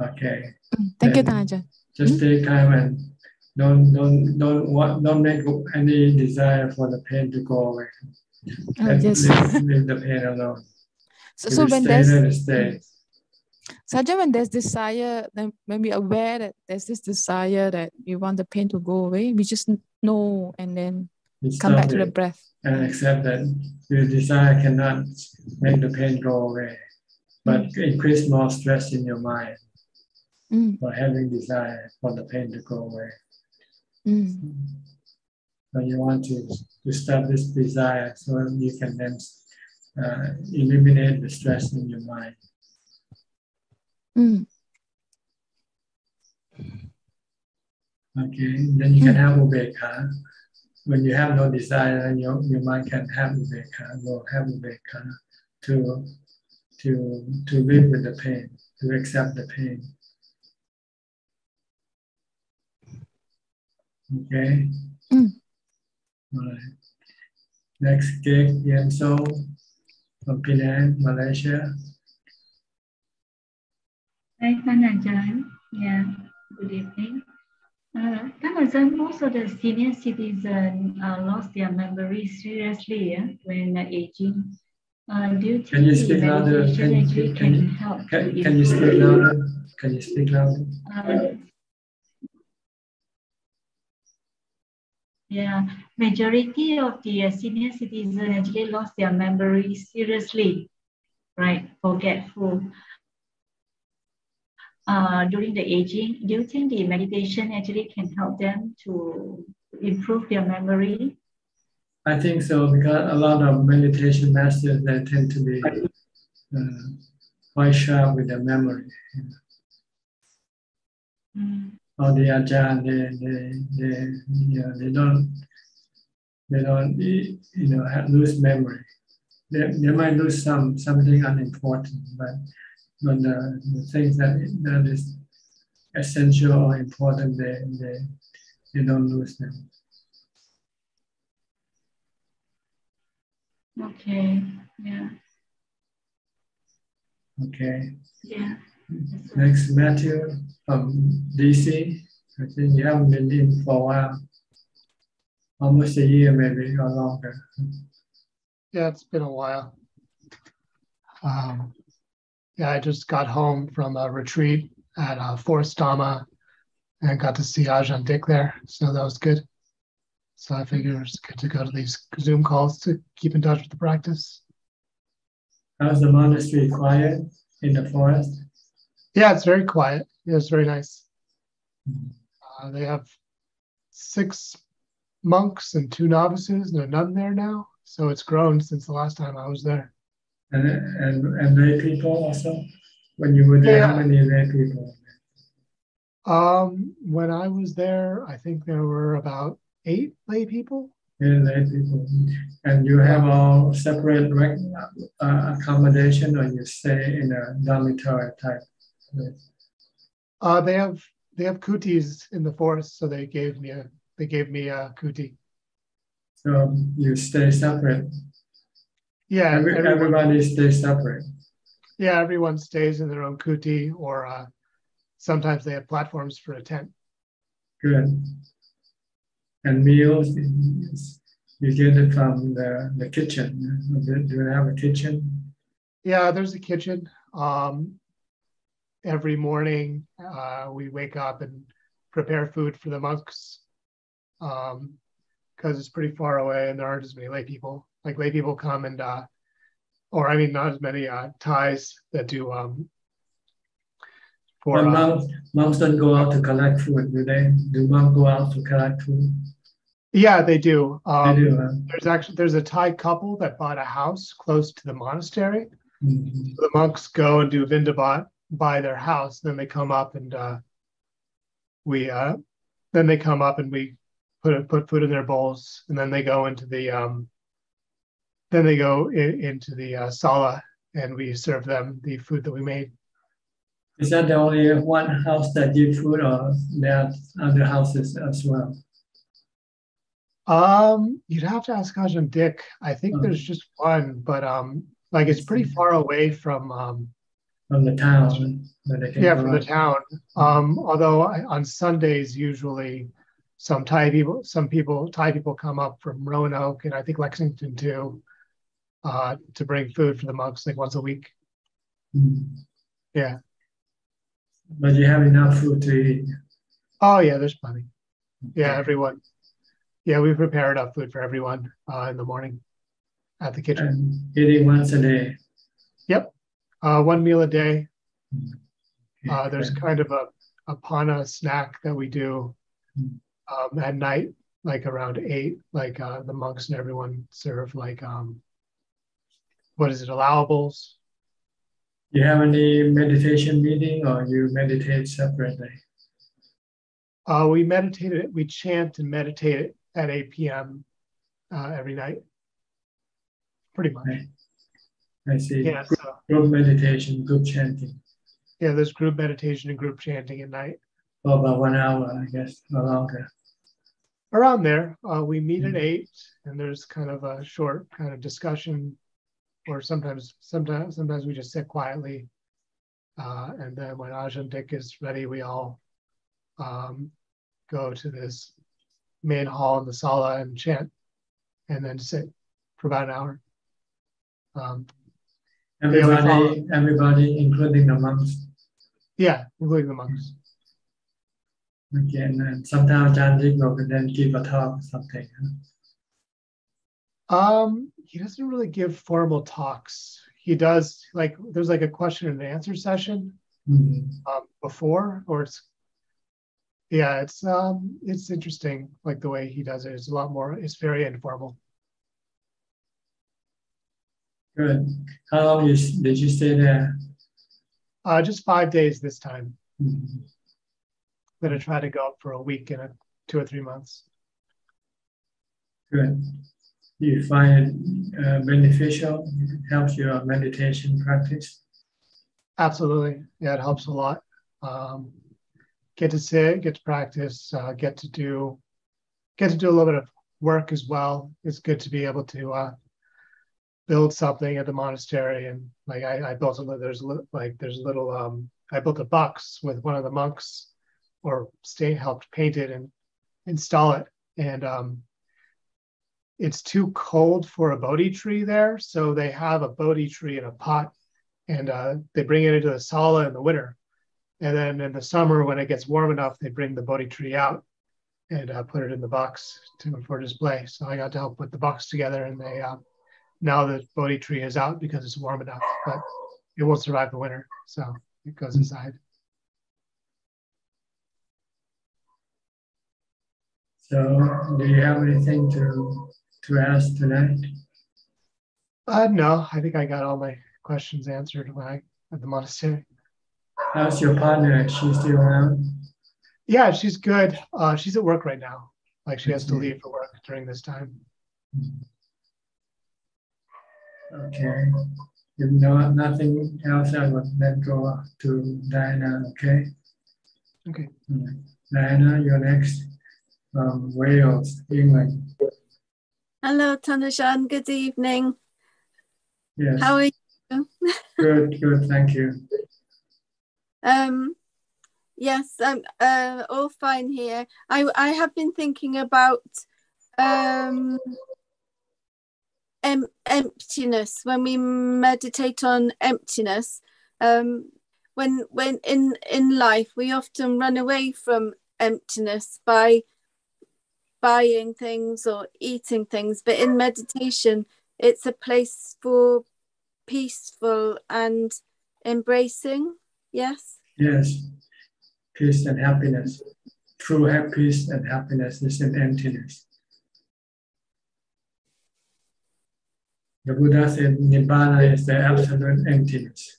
S1: Okay.
S12: Thank you, Ajahn.
S1: Just take time and don't make any desire for the pain to go away.
S12: Yes.
S1: Leave the pain alone.
S12: So when there's
S1: stay.
S12: So when there's desire, then when we're aware that there's this desire that we want the pain to go away, we just know and then come back to the breath.
S1: And accept that your desire cannot make the pain go away, but increase more stress in your mind for having desire for the pain to go away. So you want to stop this desire so you can then eliminate the stress in your mind. Okay, then you can have ubekha. When you have no desire, then your mind can have ubekha. Will have ubekha to live with the pain, to accept the pain. Okay. All right. Next, Gek Yenso from Penang, Malaysia.
S13: Hi, Ajahn. Yeah, good evening. Ajahn, most of the senior citizens lost their memory seriously when aging. Do you think the meditation actually can help?
S1: Can you speak louder? Can you speak louder?
S13: Yeah, majority of the senior citizens actually lost their memory seriously, right? Forgetful. During the aging, do you think the meditation actually can help them to improve their memory?
S1: I think so, because a lot of meditation masters, they tend to be quite sharp with their memory. Or the Ajahn, they don't lose memory. They might lose something unimportant, but the things that is essential or important, they don't lose them.
S13: Okay. Yeah.
S1: Okay.
S13: Yeah.
S1: Next, Matthew from DC. I think you haven't been in for a while. Almost a year, maybe, or longer.
S14: Yeah, it's been a while. Yeah, I just got home from a retreat at Forest Dhamma and got to see Ajahn Dick there, so that was good. So I figure it's good to go to these Zoom calls to keep in touch with the practice.
S1: How's the monastery? Quiet in the forest?
S14: Yeah, it's very quiet. Yeah, it's very nice. They have 6 monks and 2 novices and a nun there now. So it's grown since the last time I was there.
S1: And lay people also? When you were there, how many lay people?
S14: When I was there, I think there were about 8 lay people.
S1: Yeah, lay people. And you have all separate accommodation, or you stay in a dormitory type place?
S14: They have kutis in the forest, so they gave me a kuti.
S1: So you stay separate.
S14: Yeah,
S1: everybody stays separate.
S14: Yeah, everyone stays in their own kuti, or sometimes they have platforms for a tent.
S1: Good. And meals, you get it from the kitchen. Do you have a kitchen?
S14: Yeah, there's a kitchen. every morning we wake up and prepare food for the monks because it's pretty far away and there aren't as many lay people. Like lay people come and, or I mean, not as many Thais that do for.
S1: Monks don't go out to collect food, do they? Do monks go out to collect food?
S14: Yeah, they do.
S1: They do.
S14: There's a Thai couple that bought a house close to the monastery.
S1: Mm-hmm.
S14: So the monks go and do Vindavat by their house. Then they come up and we put food in their bowls, and then they go into the sala, and we serve them the food that we made.
S1: Is that the only one house that gives food, or there are other houses as well?
S14: You'd have to ask Ajahn Dick. I think there's just one, but like it's pretty far away from
S1: the town.
S14: From the town. Although on Sundays usually Thai people come up from Roanoke and I think Lexington too, to bring food for the monks like once a week.
S1: Mm.
S14: Yeah.
S1: But you have enough food to eat?
S14: Oh yeah, there's plenty. Yeah, everyone. Yeah, we prepare enough food for everyone in the morning at the kitchen.
S1: And eating once a day?
S14: Yep. One meal a day. There's kind of a pana snack that we do at night, like around 8, like the monks and everyone serve like, allowables.
S1: Do you have any meditation meeting or you meditate separately?
S14: We chant and meditate at 8 p.m. Every night. Pretty much.
S1: I see.
S14: Yeah,
S1: group meditation, group chanting.
S14: Yeah, there's group meditation and group chanting at night.
S1: For about 1 hour, I guess, or longer.
S14: Around there, we meet at 8, and there's kind of a short kind of discussion, or sometimes we just sit quietly, and then when Ajahn Dick is ready, we all go to this main hall in the sala and chant, and then sit for about an hour.
S1: Everybody, including the monks.
S14: Yeah, including the monks.
S1: Okay, and then sometimes Ajahn Dick will then give a talk or something.
S14: He doesn't really give formal talks. He does there's like a question and answer session before, or it's interesting, like the way he does it. It's a lot more. It's very informal.
S1: Good. How long did you stay there?
S14: Just 5 days this time. Mm-hmm. Then I try to go up for a week in 2 or 3 months.
S1: Good. Do you find it beneficial? It helps your meditation practice? Absolutely. Yeah, it helps a lot. Get to sit, get to practice, get to do a little bit of work as well. It's good to be able to build something at the monastery, and like I built I built a box with one of the monks, or helped paint it and install it, and it's too cold for a Bodhi tree there, so they have a Bodhi tree in a pot, and they bring it into the sala in the winter, and then in the summer when it gets warm enough, they bring the Bodhi tree out and put it in the box for display. So I got to help put the box together, and they now the Bodhi tree is out because it's warm enough, but it won't survive the winter, so it goes inside. So, do you have anything to ask tonight? No, I think I got all my questions answered at the monastery. How's your partner? Is she still around? Yeah, she's good. She's at work right now. Like she has to leave for work during this time. Okay. If nothing else, I would then go to Diana, okay? Okay. Diana, you're next. Wales, England.
S15: Hello, Thanashan. Good evening.
S1: Yes.
S15: How are you?
S1: Good, thank you.
S15: Yes, I'm all fine here. I have been thinking about emptiness. When we meditate on emptiness, when in life we often run away from emptiness by buying things or eating things, but in meditation it's a place for peaceful and embracing. Yes.
S1: Yes, peace and happiness. True peace and happiness is in emptiness. The Buddha said Nibbana is the absolute emptiness.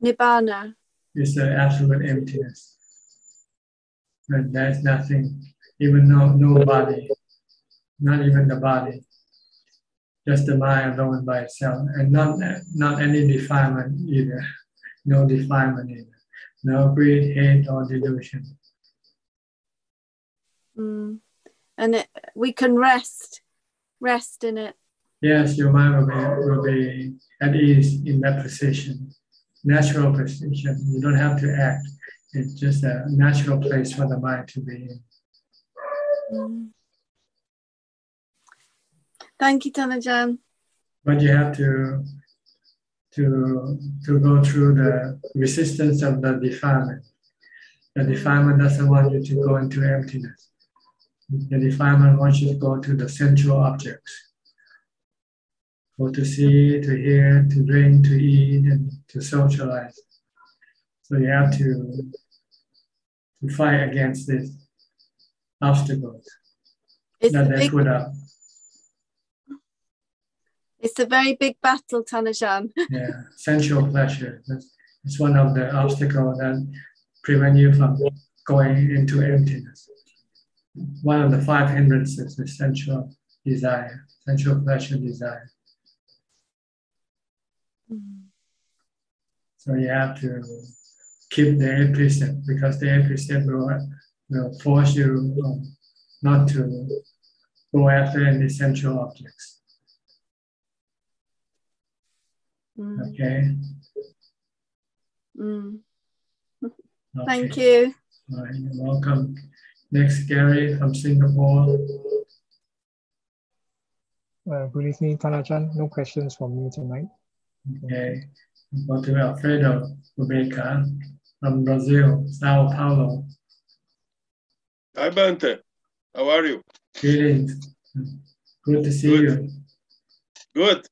S15: Nibbana
S1: is the absolute emptiness. And there's nothing, even no body, not even the body, just the mind alone by itself, and not any defilement either, no defilement either, no greed, hate, or delusion.
S15: And we can rest in it.
S1: Yes, your mind will be at ease in that position, natural position. You don't have to act. It's just a natural place for the mind to be in.
S15: Thank you, Tanajan.
S1: But you have to go through the resistance of the defilement. The defilement doesn't want you to go into emptiness. The defilement wants you to go to the central objects. Go to see, to hear, to drink, to eat, and to socialize. So you have to fight against these obstacles that they put up.
S15: It's a very big battle, Tanajan.
S1: Yeah, sensual pleasure. It's one of the obstacles that prevent you from going into emptiness. One of the 5 hindrances is sensual desire, sensual pleasure desire. So you have to keep the 8 precepts, because the 8 precepts will force you not to go after any sensual objects. Okay.
S15: Thank you.
S1: All right, you're welcome. Next, Gary from Singapore.
S16: Good evening, Tanajan. No questions from me tonight.
S1: Okay. Go to Alfredo Rebecca from Brazil, Sao Paulo.
S17: Hi, Bante. How are you?
S1: Greetings. Good to see you.
S17: Good.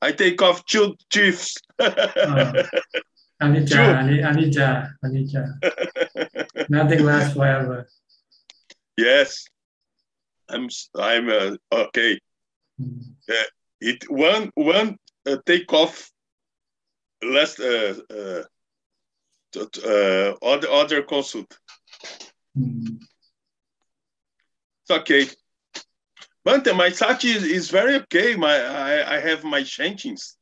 S17: I take off 2 chiefs.
S1: Anicca. Nothing lasts forever.
S17: Yes, I'm okay. One take off last other consult. It's okay. Bante, my sati is very okay. I have my chantings.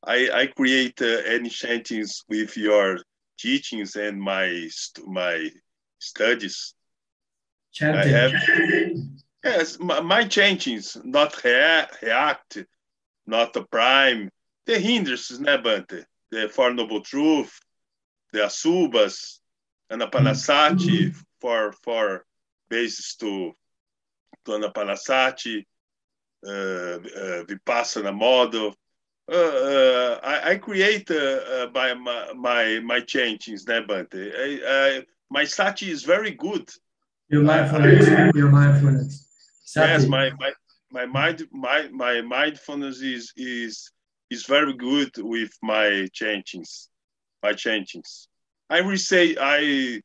S17: I create any chantings with your teachings and my studies.
S1: Chanting.
S17: I have, yes, my chantings, not react, not the prime. The hindrances, né, Bante? The Four Noble Truth, the Asubas, Anapanasati for basis to Anapanasati, Vipassana model. I create by my chantings, né, Bante? My sati is very good.
S1: Your mindfulness. Sati.
S17: Yes, my mindfulness is very good with my chantings. I will say I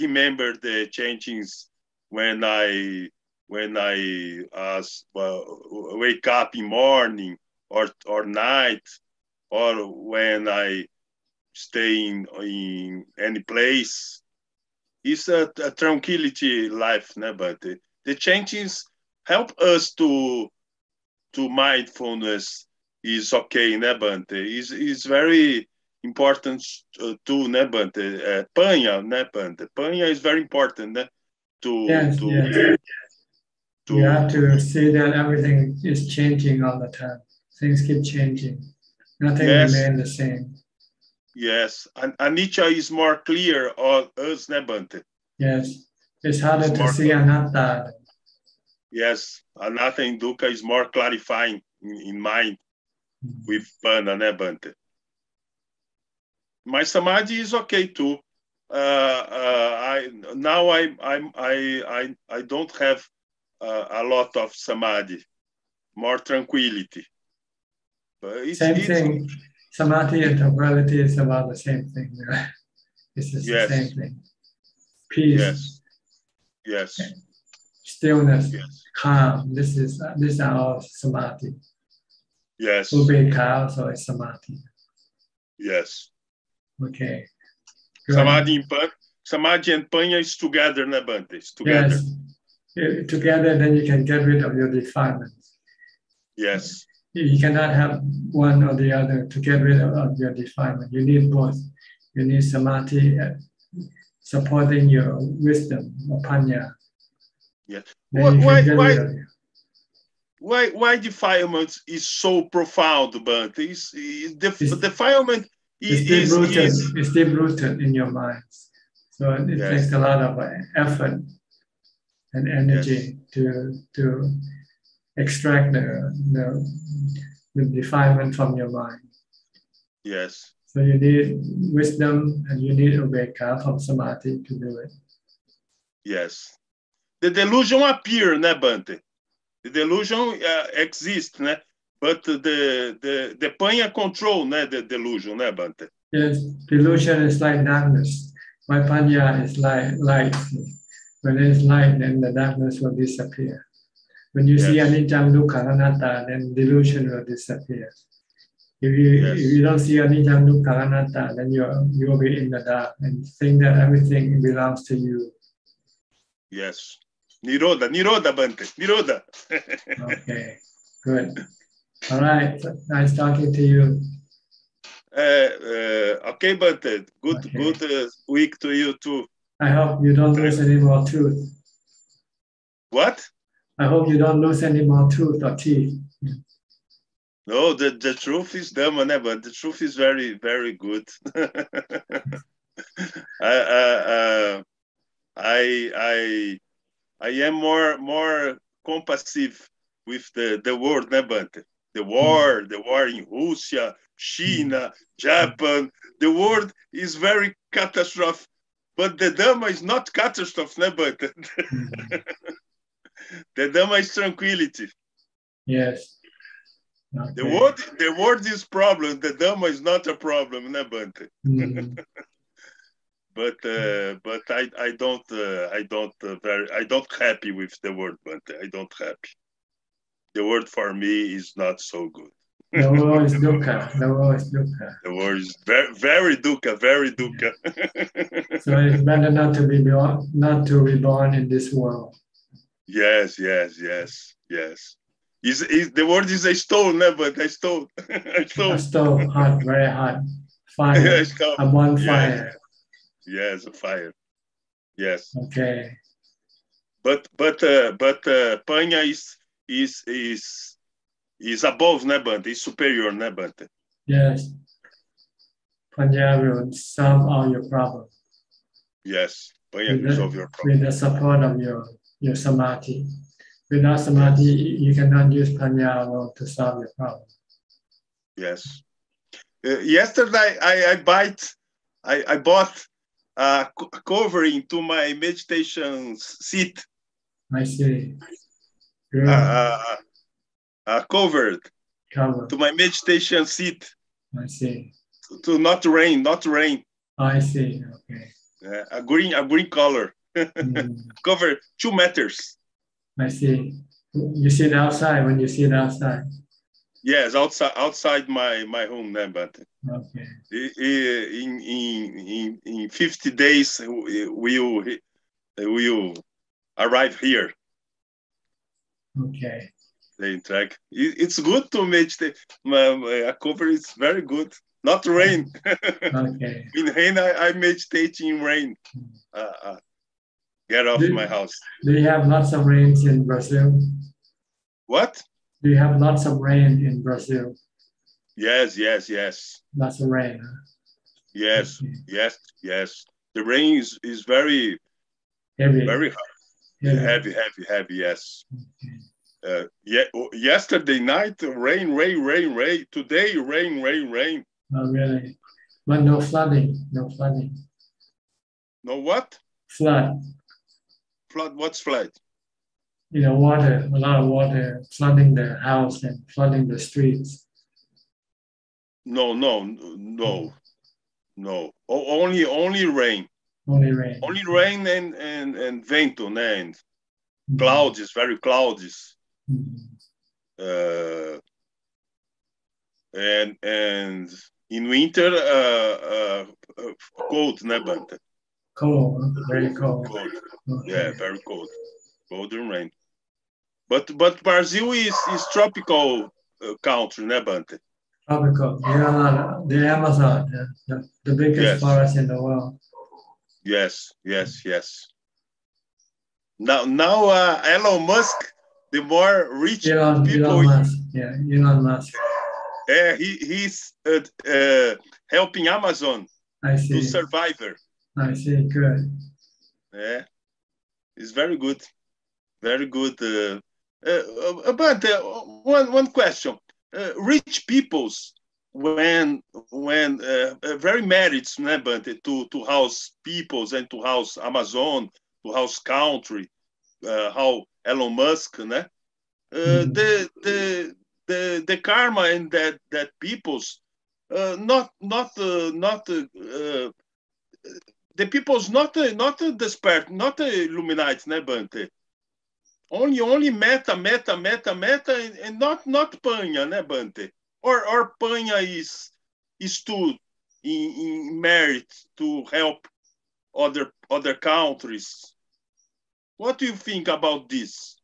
S17: remember the chantings when I wake up in morning or night, or when I stay in any place. It's a tranquility life, né? But the chantings help us to mindfulness is okay, né, Bante? Is very important too, né, Bante? Panha, né, Bante? Panha is very important, né?
S1: Yes. You have to see that everything is changing all the time. Things keep changing. Nothing remains the same.
S17: Yes, and anicca is more clear on us, né, Bante?
S1: Yes, it's harder to see anatta.
S17: Yes, anatta and dukkha is more clarifying in mind. with Pana, né, Bante? My samadhi is okay too. I don't have a lot of samadhi, more tranquility. But
S1: same thing. Samadhi and tranquility is about the same thing. Right? It's just the same thing. Peace.
S17: Yes.
S1: Stillness. Calm. These are all samadhi.
S17: Yes.
S1: Ubeka also is samadhi.
S17: Yes.
S1: Okay. Good.
S17: Samadhi and Panya is together, né, Bante? It's together.
S1: Yes. Together, then you can get rid of your defilements.
S17: Yes.
S1: You cannot have one or the other to get rid of your defilement. You need both. You need samadhi supporting your wisdom or panya.
S17: Yeah. Why defilement is so profound, Bante? Defilement
S1: is deep rooted in your mind. So it takes a lot of effort and energy to extract the defilement from your mind.
S17: Yes.
S1: So you need wisdom and you need ubeka from samadhi to do it.
S17: Yes. The delusion appears, né, Bante? The delusion exists, né? But the Panya control, né, the delusion, né, Bante?
S1: Yes, delusion is like darkness. My Panya is like light. When there is light, then the darkness will disappear. When you see anicca dukkha anatta, then delusion will disappear. If you don't see anicca dukkha anatta, then you will be in the dark and think that everything belongs to you.
S17: Yes. Nirodha, Bante, Nirodha.
S1: Okay, good. All right, nice talking to you.
S17: Okay, Bante, good week to you too.
S1: I hope you don't lose any more tooth.
S17: What?
S1: I hope you don't lose any more tooth or teeth.
S17: No, the truth is Dhamma, but the truth is very, very good. I am more compassive with the world, but the war in Russia, China, Japan, the world is very catastrophic. But the Dhamma is not catastrophe, but the Dhamma is tranquility.
S1: Yes. Okay.
S17: The world is problem. The Dhamma is not a problem, but I don't happy with the word, but I don't happy. The word for me is not so good.
S1: The word is dukkha. The word is dukkha.
S17: The word is very dukkha, very dukkha.
S1: So it's better not to be born in this world.
S17: Yes. The word is a stone, but a stone.
S1: A stone, hot, very hot. Fire. A bonfire.
S17: Yes, a fire. Yes.
S1: Okay.
S17: But Panya is above Nebante, is superior Nebante.
S1: Yes. Panya will solve all your problems.
S17: Yes. Panya will solve your problems.
S1: With the support of your samadhi. Without samadhi, you cannot use Panya alone to solve your problem.
S17: Yes. Yesterday, I bought a covering to my meditation seat.
S1: I see. Good.
S17: Covered to my meditation seat.
S1: I see.
S17: To not rain.
S1: I see. Okay.
S17: A green color. Covered 2 meters.
S1: I see. You sit outside when you sit outside.
S17: Yes, outside my home, but
S1: okay.
S17: In 50 days we'll arrive here.
S1: Okay.
S17: The track. It's good to meditate. A cover is very good. Not rain.
S1: Okay.
S17: In rain, I meditate in rain. Get off my house.
S1: Do you have lots of rains in Brazil?
S17: What?
S1: Do you have lots of rain in Brazil?
S17: Yes.
S1: Lots of rain. Huh?
S17: Yes, okay. yes. The rain is very
S1: heavy.
S17: Very hard. Heavy, yes. Yesterday night, rain. Today, rain.
S1: Oh, really? But no flooding.
S17: No what?
S1: Flood.
S17: What's flood?
S1: Water, a lot of water flooding the house and flooding the streets.
S17: No. Only rain.
S1: Only rain.
S17: Only rain and vento, né? And clouds, very clouds. And in winter, cold, né, Bante?
S1: Cold, very cold.
S17: Okay. Yeah, very cold. Cold and rain. But Brazil is tropical country, né, Bante?
S1: Tropical. The Amazon, the biggest forest in the world.
S17: Yes. Now, Elon Musk, the more rich people.
S1: Elon Musk. Yeah, Elon Musk.
S17: He's helping Amazon to survive.
S1: I see. Good.
S17: Yeah, it's very good. Very good. But one question: rich peoples, when very married, to house peoples and to house Amazon, to house country, how Elon Musk, né? The karma and that peoples the people's not desperate, not illuminated, né, Bante? Only meta, and not Panya, né, Bante? Or Panya is stood in merit to help other countries. What do you think about this?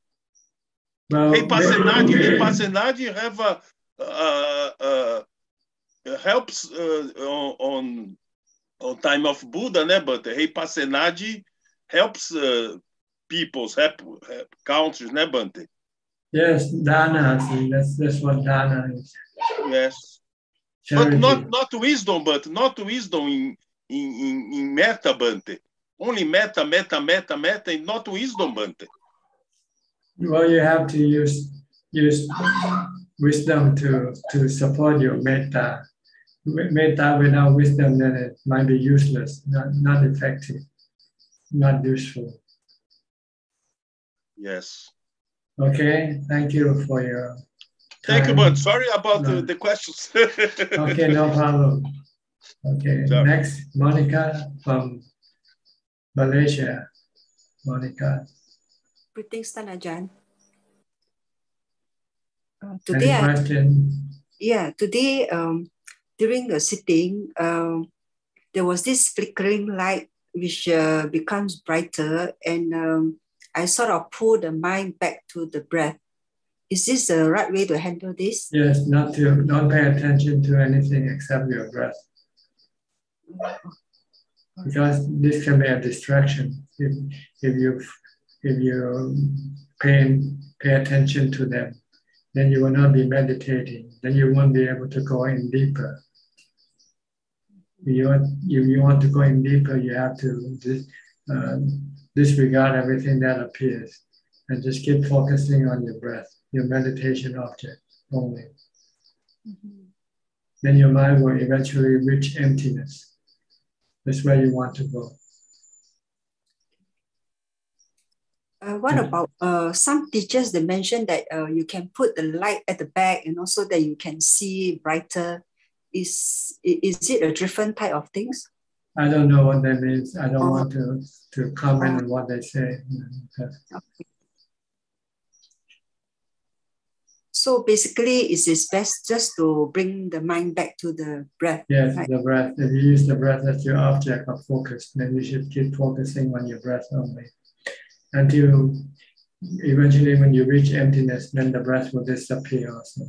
S1: Well,
S17: Hey, Pasenadi have helps on time of Buddha, né? But Hey Pasenadi helps peoples, help countries, né, Bante?
S1: Yes, Dana. That's what Dana is.
S17: Yes,
S1: Charity.
S17: But not wisdom in meta, Bante. Only meta, and not wisdom, Bante.
S1: Well, you have to use wisdom to support your metta. Metta without wisdom, then it might be useless, not effective, not useful.
S17: Yes.
S1: Okay, thank you for your time.
S17: Thank you, but sorry about the questions.
S1: Okay, no problem. Okay,
S17: Sorry.
S1: Next, Monica from Malaysia. Monica.
S18: Greetings, Ajahn.
S1: Any question?
S18: Today during the sitting, there was this flickering light which becomes brighter, and I sort of pull the mind back to the breath. Is this the right way to handle this?
S1: Yes, don't pay attention to anything except your breath. Because this can be a distraction. If you pay attention to them, then you will not be meditating. Then you won't be able to go in deeper. If you want to go in deeper, you have to disregard everything that appears and just keep focusing on your breath, your meditation object only. Then your mind will eventually reach emptiness. That's where you want to go.
S18: What about some teachers, they mentioned that you can put the light at the back and also that you can see brighter. Is it a different type of things?
S1: I don't know what that means. I don't want to comment on what they say.
S18: Okay. So basically, it is best just to bring the mind back to the breath.
S1: Yes,
S18: right?
S1: the breath. If you use the breath as your object of focus, then you should keep focusing on your breath only. Until eventually when you reach emptiness, then the breath will disappear also.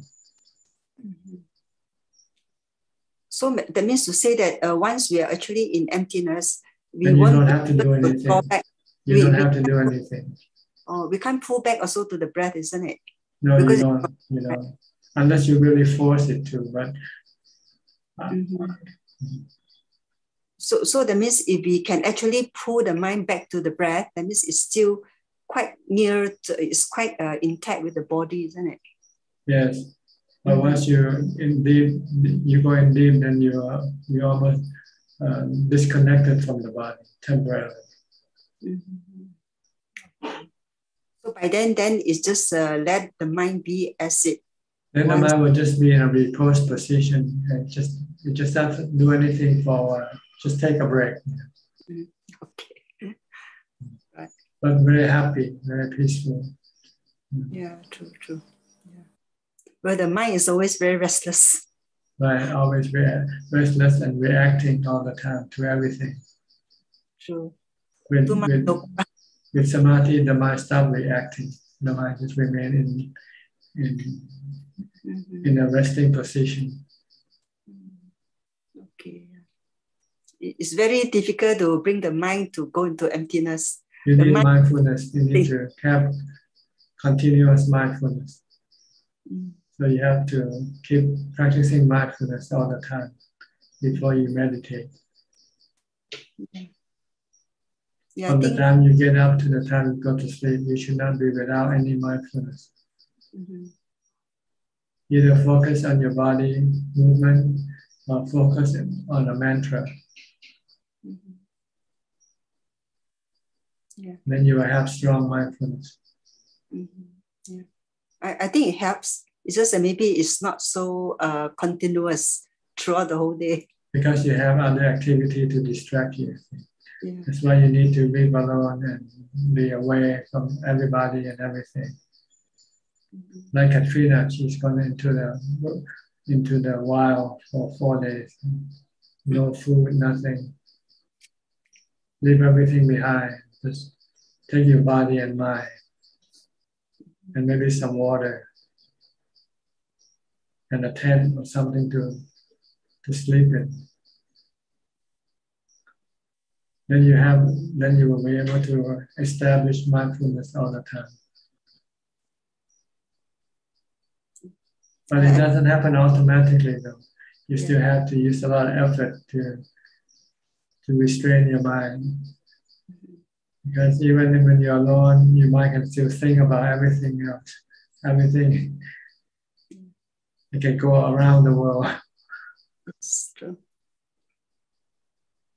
S18: So that means to say that once we are actually in emptiness, we
S1: you
S18: won't
S1: don't have to do anything. You don't have to do anything.
S18: Oh, we can't pull back also to the breath, isn't it?
S1: No, because you don't. Unless you really force it to, but
S18: So that means if we can actually pull the mind back to the breath, that means it's still quite near to, it's quite intact with the body, isn't it?
S1: Yes. But once you go in deep, then you almost disconnected from the body temporarily.
S18: So by then it's just let the mind be as it.
S1: Then the mind will just be in a reposed position and you just have to do anything for a while. Just take a break.
S18: Okay. Right.
S1: But very happy, very peaceful.
S18: Yeah, true. Yeah. But the mind is always very restless.
S1: Right, always very restless and reacting all the time to everything.
S18: True.
S1: With samadhi, the mind stops reacting. The mind just remains in a resting position.
S18: Okay. It's very difficult to bring the mind to go into emptiness.
S1: You need mindfulness. You need to have continuous mindfulness. So you have to keep practicing mindfulness all the time before you meditate.
S18: Yeah,
S1: From the time you get up to the time you go to sleep, you should not be without any mindfulness. Either focus on your body movement or focus on a mantra.
S18: Yeah.
S1: Then you will have strong mindfulness.
S18: Yeah. I think it helps. It's just that maybe it's not so continuous throughout the whole day.
S1: Because you have other activity to distract you.
S18: Yeah.
S1: That's why you need to live alone and be away from everybody and everything. Like Katrina, she's gone into the wild for 4 days. No food, nothing. Leave everything behind. Just take your body and mind. And maybe some water. And a tent or something to sleep in. Then you will be able to establish mindfulness all the time. But it doesn't happen automatically though. You still have to use a lot of effort to restrain your mind. Because even when you're alone, your mind can still think about everything else. Everything. It can go around the world.
S18: That's true.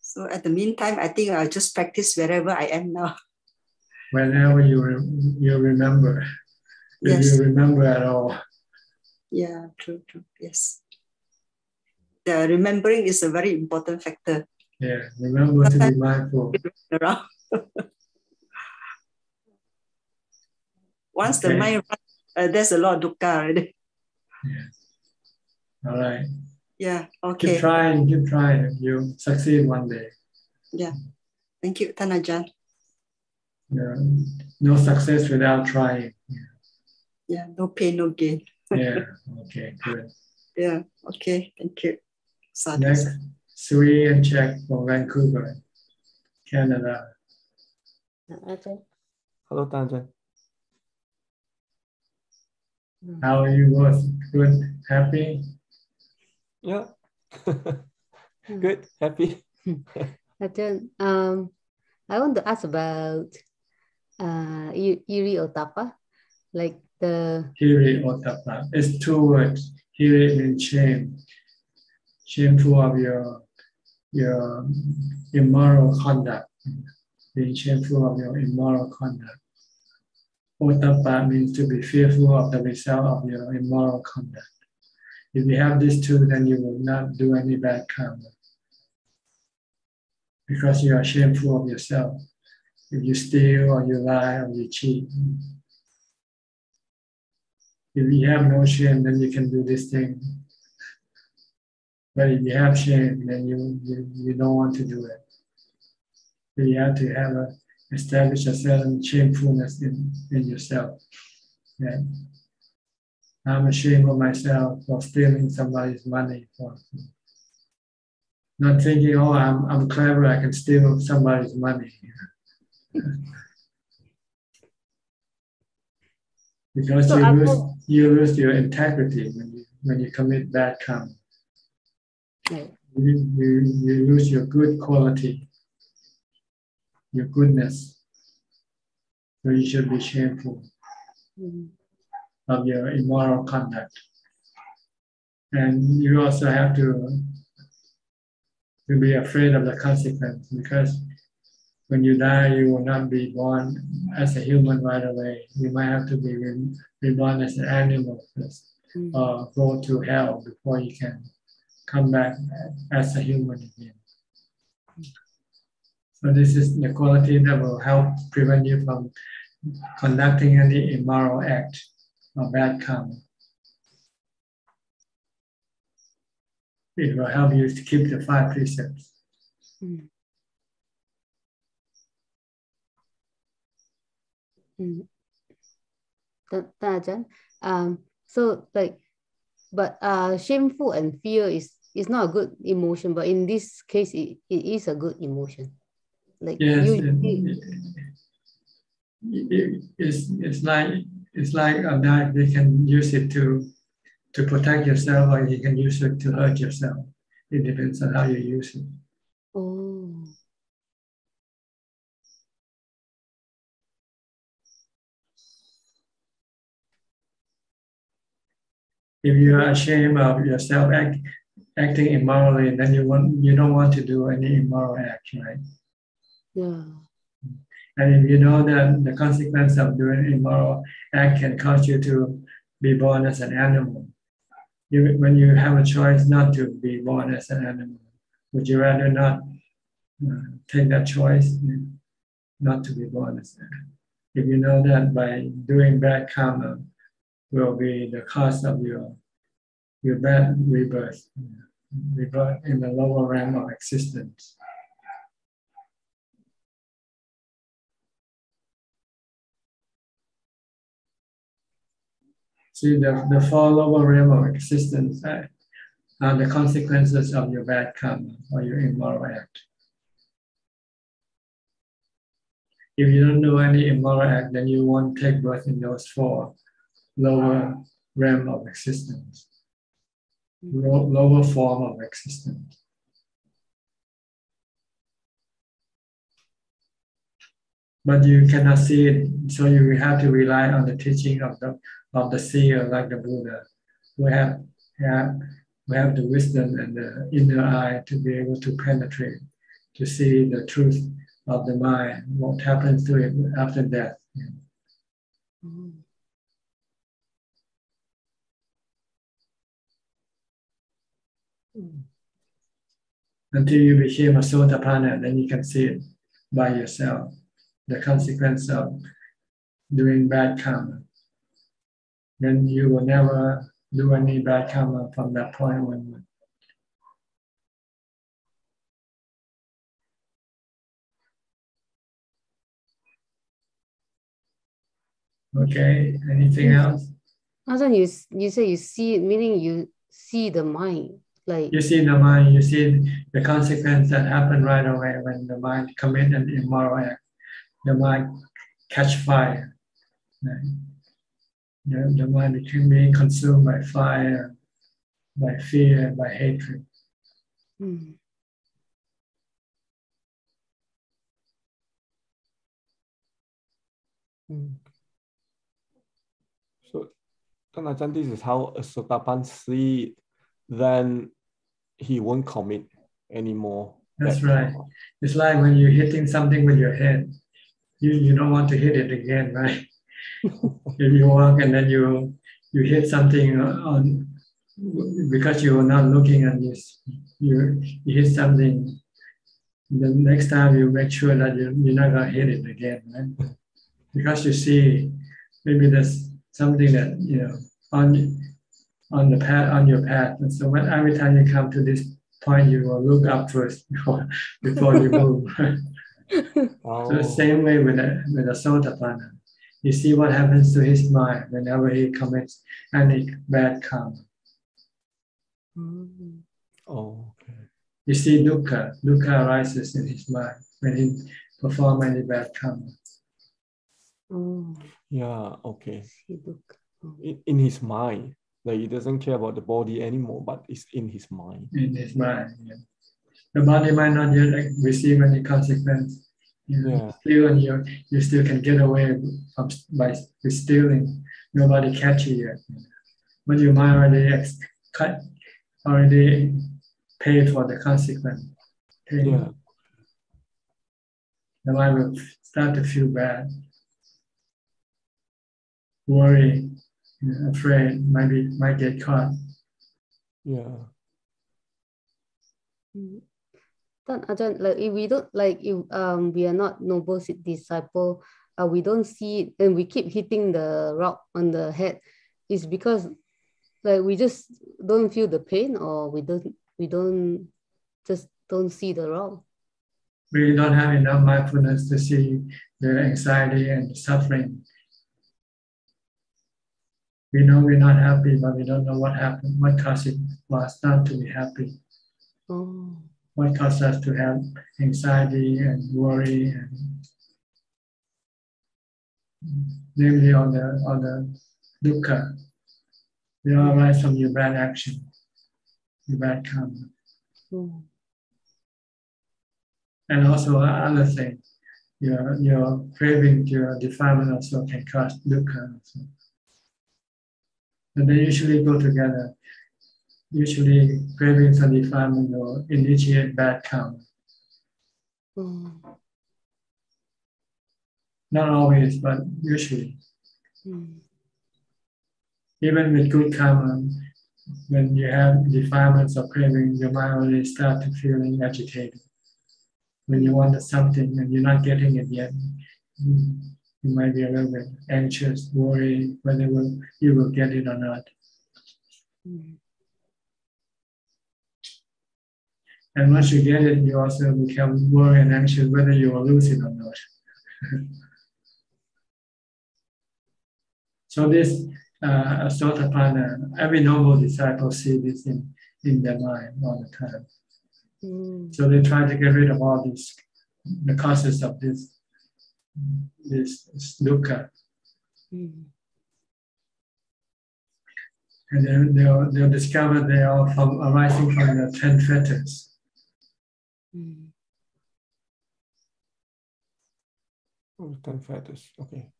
S18: So at the meantime, I think I'll just practice wherever I am now.
S1: Whenever you remember. If you remember at all.
S18: Yeah, true. Yes. The remembering is a very important factor.
S1: Yeah, remember to be mindful.
S18: Once the mind runs, there's a lot of dukkha already.
S1: Yeah. All right.
S18: Yeah, okay.
S1: Keep trying. You'll succeed one day.
S18: Yeah. Thank you, Ajahn.
S1: Yeah. No success without trying.
S18: Yeah, no pain, no gain.
S1: Yeah, okay, good.
S18: Yeah, okay, thank you.
S1: Next, Sri and Jack from Vancouver, Canada.
S19: Hello, Ajahn.
S1: How are you both? Good? Happy?
S19: Yeah. Good, happy.
S20: Ajahn, I want to ask about Iri Otapa, like the...
S1: Hiri Otapa. It's 2 words. Hiri means shame. Shameful of your immoral conduct. Being shameful of your immoral conduct. Otapa means to be fearful of the result of your immoral conduct. If you have these 2, then you will not do any bad karma. Because you are shameful of yourself. If you steal or you lie or you cheat. If you have no shame, then you can do this thing. But if you have shame, then you don't want to do it. So you have to establish a certain shamefulness in yourself. Yeah. I'm ashamed of myself for stealing somebody's money. Not thinking, oh, I'm clever, I can steal somebody's money. Because you lose your integrity when you commit bad karma. You lose your good quality, your goodness. So you should be shameful of your immoral conduct. And you also have to be afraid of the consequence, because when you die, you will not be born as a human right away. You might have to be reborn as an animal first, or go to hell before you can come back as a human again. So this is the quality that will help prevent you from conducting any immoral act or bad karma. It will help you to keep the 5 precepts.
S20: Ajahn, so like, but shameful and fear is not a good emotion, but in this case, it is a good emotion. Like
S1: yes, it's like a knife. They can use it to protect yourself, or you can use it to hurt yourself. It depends on how you use it.
S20: Oh.
S1: If you are ashamed of yourself acting immorally, then you don't want to do any immoral act, right?
S20: Yeah.
S1: And if you know that the consequence of doing immoral act can cause you to be born as an animal, when you have a choice not to be born as an animal, would you rather not take that choice, not to be born as an animal? If you know that by doing bad karma will be the cause of your bad rebirth in the lower realm of existence. See, the 4 lower realm of existence are the consequences of your bad karma or your immoral act. If you don't do any immoral act, then you won't take birth in those 4 lower realm of existence, lower form of existence. But you cannot see it, so you have to rely on the teaching of the seer, like the Buddha, who have the wisdom and the inner eye to be able to penetrate, to see the truth of the mind, what happens to it after death. Until you became a Sotapanna, then you can see it by yourself, the consequence of doing bad karma. Then you will never do any bad karma from that point onward. Okay, anything else?
S20: Ajahn, you say you see it, meaning you see the mind. Like
S1: you see the mind, you see the consequence that happen right away when the mind commit an immoral act. The mind catch fire. Right? The mind became being consumed by fire, by fear, by hatred.
S19: So, Ajahn, this is how a Sotapan see, then he won't commit anymore.
S1: That's right. It's like when you're hitting something with your head, you don't want to hit it again, right? If you walk and then you hit something on because you were not looking and you hit something, the next time you make sure that you're not going to hit it again, right? Because you see maybe there's something that on the path, on your path, and so every time you come to this point, you will look up first before you move. So the same way with a Sotapanna, you see what happens to his mind whenever he commits any bad karma.
S19: Oh, okay.
S1: You see dukkha arises in his mind when he performs any bad karma.
S19: Yeah, okay. In his mind, like he doesn't care about the body anymore, but it's in his mind.
S1: In his mind, yeah. The body might not yet receive any consequence You steal and you still can get away by stealing. Nobody catch you yet. But your mind already paid for the consequence. Okay?
S19: Yeah.
S1: The mind will start to feel bad, worry, afraid, might get caught.
S19: Yeah.
S20: Ajahn, like if we don't we are not noble disciple, we don't see it and we keep hitting the rock on the head, it's because like we just don't feel the pain, or we don't see the rock.
S1: We don't have enough mindfulness to see the anxiety and the suffering. We know we're not happy, but we don't know what happened, what caused us not to be happy.
S20: Oh.
S1: What caused us to have anxiety and worry, and namely on the dukkha. They all arise from your bad action, your bad karma. And also other things, your craving, your defilement also can cause dukkha. Also. But they usually go together. Usually cravings and defilement will initiate bad karma. Not always, but usually. Even with good karma, when you have defilements or cravings, your mind already starts to feeling agitated. When you want something and you're not getting it yet, you might be a little bit anxious, worried whether you will get it or not. And once you get it, you also become worried and anxious whether you will lose it or not. So this Sotapanna, every noble disciple see this in their mind all the time. So they try to get rid of all the causes of this dukkha. And then they'll discover they are arising from the 10 fetters.
S19: Oh, 10 fetters, okay.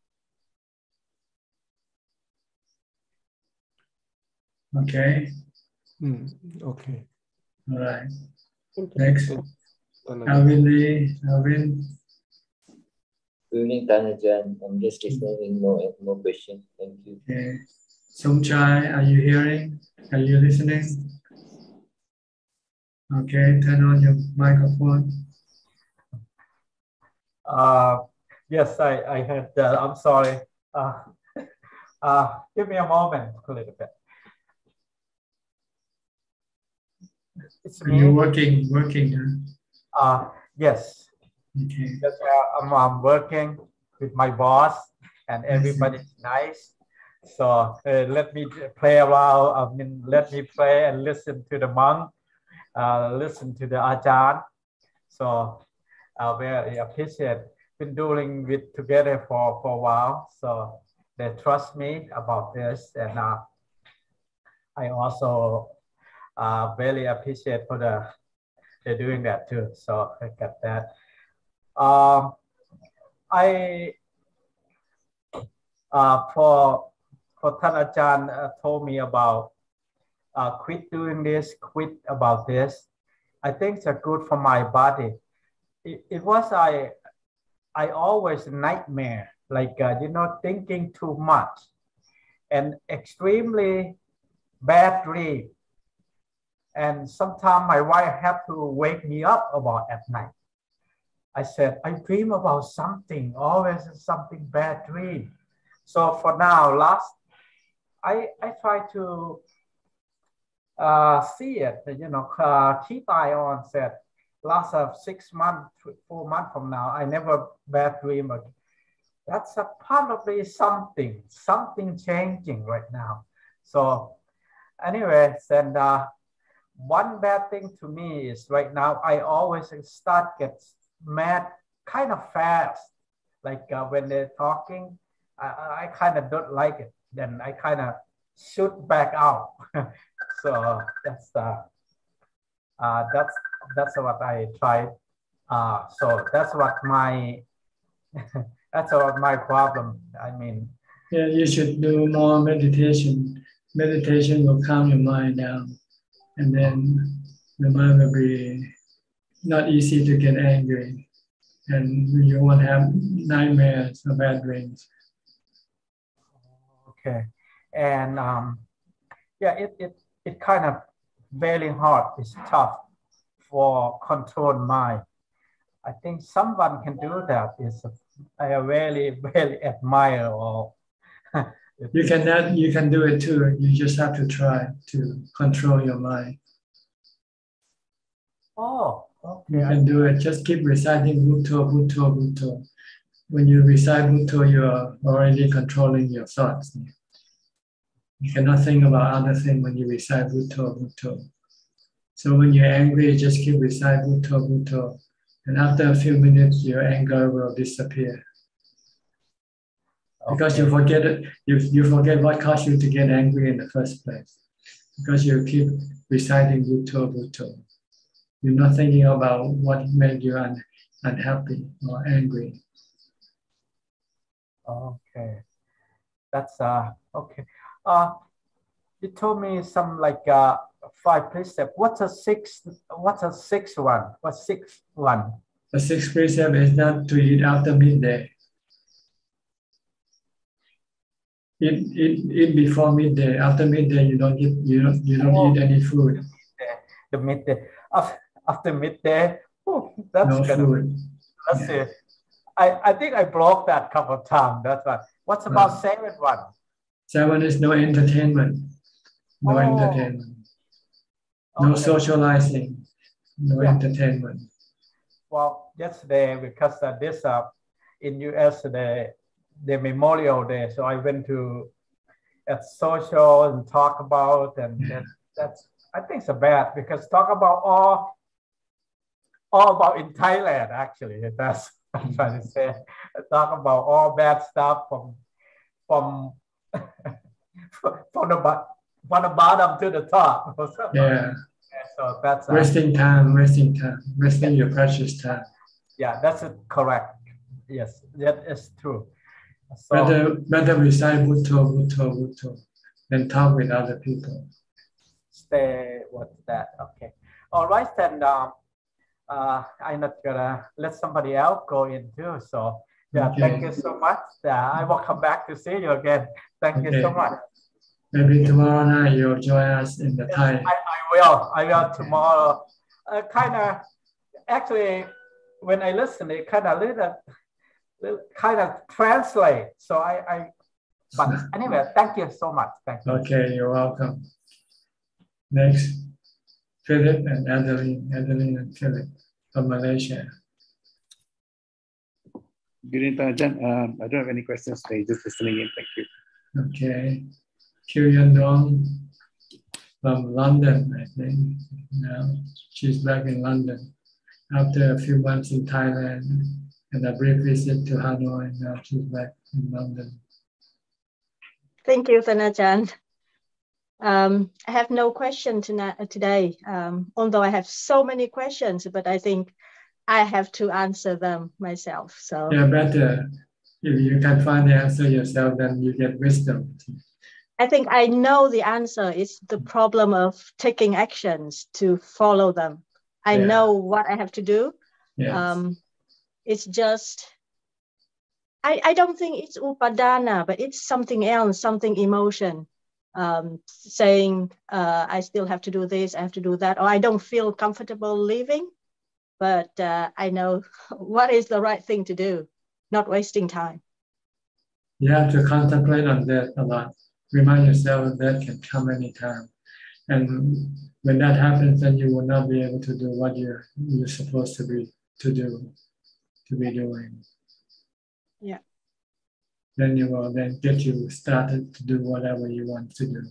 S1: Okay.
S19: Okay.
S1: All right. Next. Alvin.
S21: Good evening, Ajahn. I'm just listening, no question. Thank you.
S1: Okay. Suchart, are you hearing? Are you listening? Okay, turn on your microphone.
S22: Yes, I heard that. I'm sorry. Give me a moment, a little bit. It's
S1: Are you working?
S22: Yes.
S1: Okay.
S22: Yes, I'm working with my boss, and everybody's nice. So let me play around. Let me play and listen to the monk, listen to the Ajahn. So I very appreciate. Been doing it together for a while, so they trust me about this, and I also really appreciate for they're doing that too. So I got that. For Tan Ajahn told me about quit doing this, quit about this. I think it's good for my body. It was I always nightmare, like thinking too much, and extremely bad dream. And sometimes my wife had to wake me up about at night. I said, I dream about something, always something bad dream. So for now, I try to see it, keep eye on, said, last of 6 months, 4 months from now, I never bad dream again. That's probably something changing right now. So anyway, then one bad thing to me is right now, I always get mad kind of fast. Like when they're talking, I kind of don't like it. Then I kind of shoot back out. So that's what I tried So that's what my that's what my problem. I mean,
S1: yeah, you should do more meditation. Meditation will calm your mind down, and then the mind will be not easy to get angry, and you won't have nightmares or bad dreams.
S22: okay, and yeah, it kind of very hard. It's tough for control mind. I think someone can do that. I really admire. Or
S1: you can do it too. You just have to try to control your mind.
S22: Oh, okay.
S1: You can do it. Just keep reciting Bhutto, Bhutto, Bhutto. When you recite Bhutto, you are already controlling your thoughts. You cannot think about other things when you recite Bhutto, Bhutto. So when you're angry, just keep reciting Bhutto, Bhutto. And after a few minutes, your anger will disappear. Because you forget it, you forget what caused you to get angry in the first place. Because you keep reciting Bhutto, Bhutto. You're not thinking about what made you unhappy or angry.
S22: Okay, that's okay. You told me some like 5 precepts. What's a sixth one? What's sixth one?
S1: The sixth precept is not to eat after midday. Eat before midday. After midday, you don't eat any food.
S22: The midday. After midday, that's
S1: no food.
S22: Let's see. I think I blocked that couple of times. That's right. What's about seventh one?
S1: 7 is no entertainment. No entertainment. No socializing. No entertainment.
S22: Well, yesterday, because this in US the Memorial Day, so I went to a social and talk about, and that's I think it's bad because talk about all about in Thailand actually. That's what I'm trying to say. Talk about all bad stuff from the bottom to the top.
S1: Yeah.
S22: So that's
S1: wasting your precious time.
S22: Yeah, that's correct. Yes, that is true. So,
S1: better recite Bhutto, Bhutto, Bhutto than talk with other people.
S22: What's that? Okay. All right, then I'm not gonna let somebody else go in too. So yeah, okay. Thank you so much. I will come back to see you again. Thank you so much.
S1: Maybe tomorrow night you'll join us in the Thai.
S22: I will tomorrow. Kind of, actually, when I listen, it kind of kind of translate. So but anyway, thank you so much. Thank you.
S1: Okay, you're welcome. Next, Philip and Adeline and Philip from Malaysia.
S2: Good evening, Ajahn. I don't have any questions today, just listening in. Thank you.
S1: Okay. Kyu Dong from London, I think. Now she's back in London after a few months in Thailand and a brief visit to Hanoi. Now she's back in London.
S3: Thank you, Ajahn. I have no question today, although I have so many questions, but I think I have to answer them myself. So
S1: yeah, better if you can find the answer yourself, then you get wisdom.
S3: I think I know the answer. It's the problem of taking actions to follow them. I know what I have to do.
S1: Yes.
S3: It's just, I don't think it's upadana, but it's something else, something emotion. Saying, I still have to do this, I have to do that, or I don't feel comfortable leaving, but I know what is the right thing to do, not wasting time.
S1: You have to contemplate on that a lot. Remind yourself that can come anytime. And when that happens, then you will not be able to do what you're supposed to be doing.
S3: Yeah.
S1: Then you will get you started to do whatever you want to do.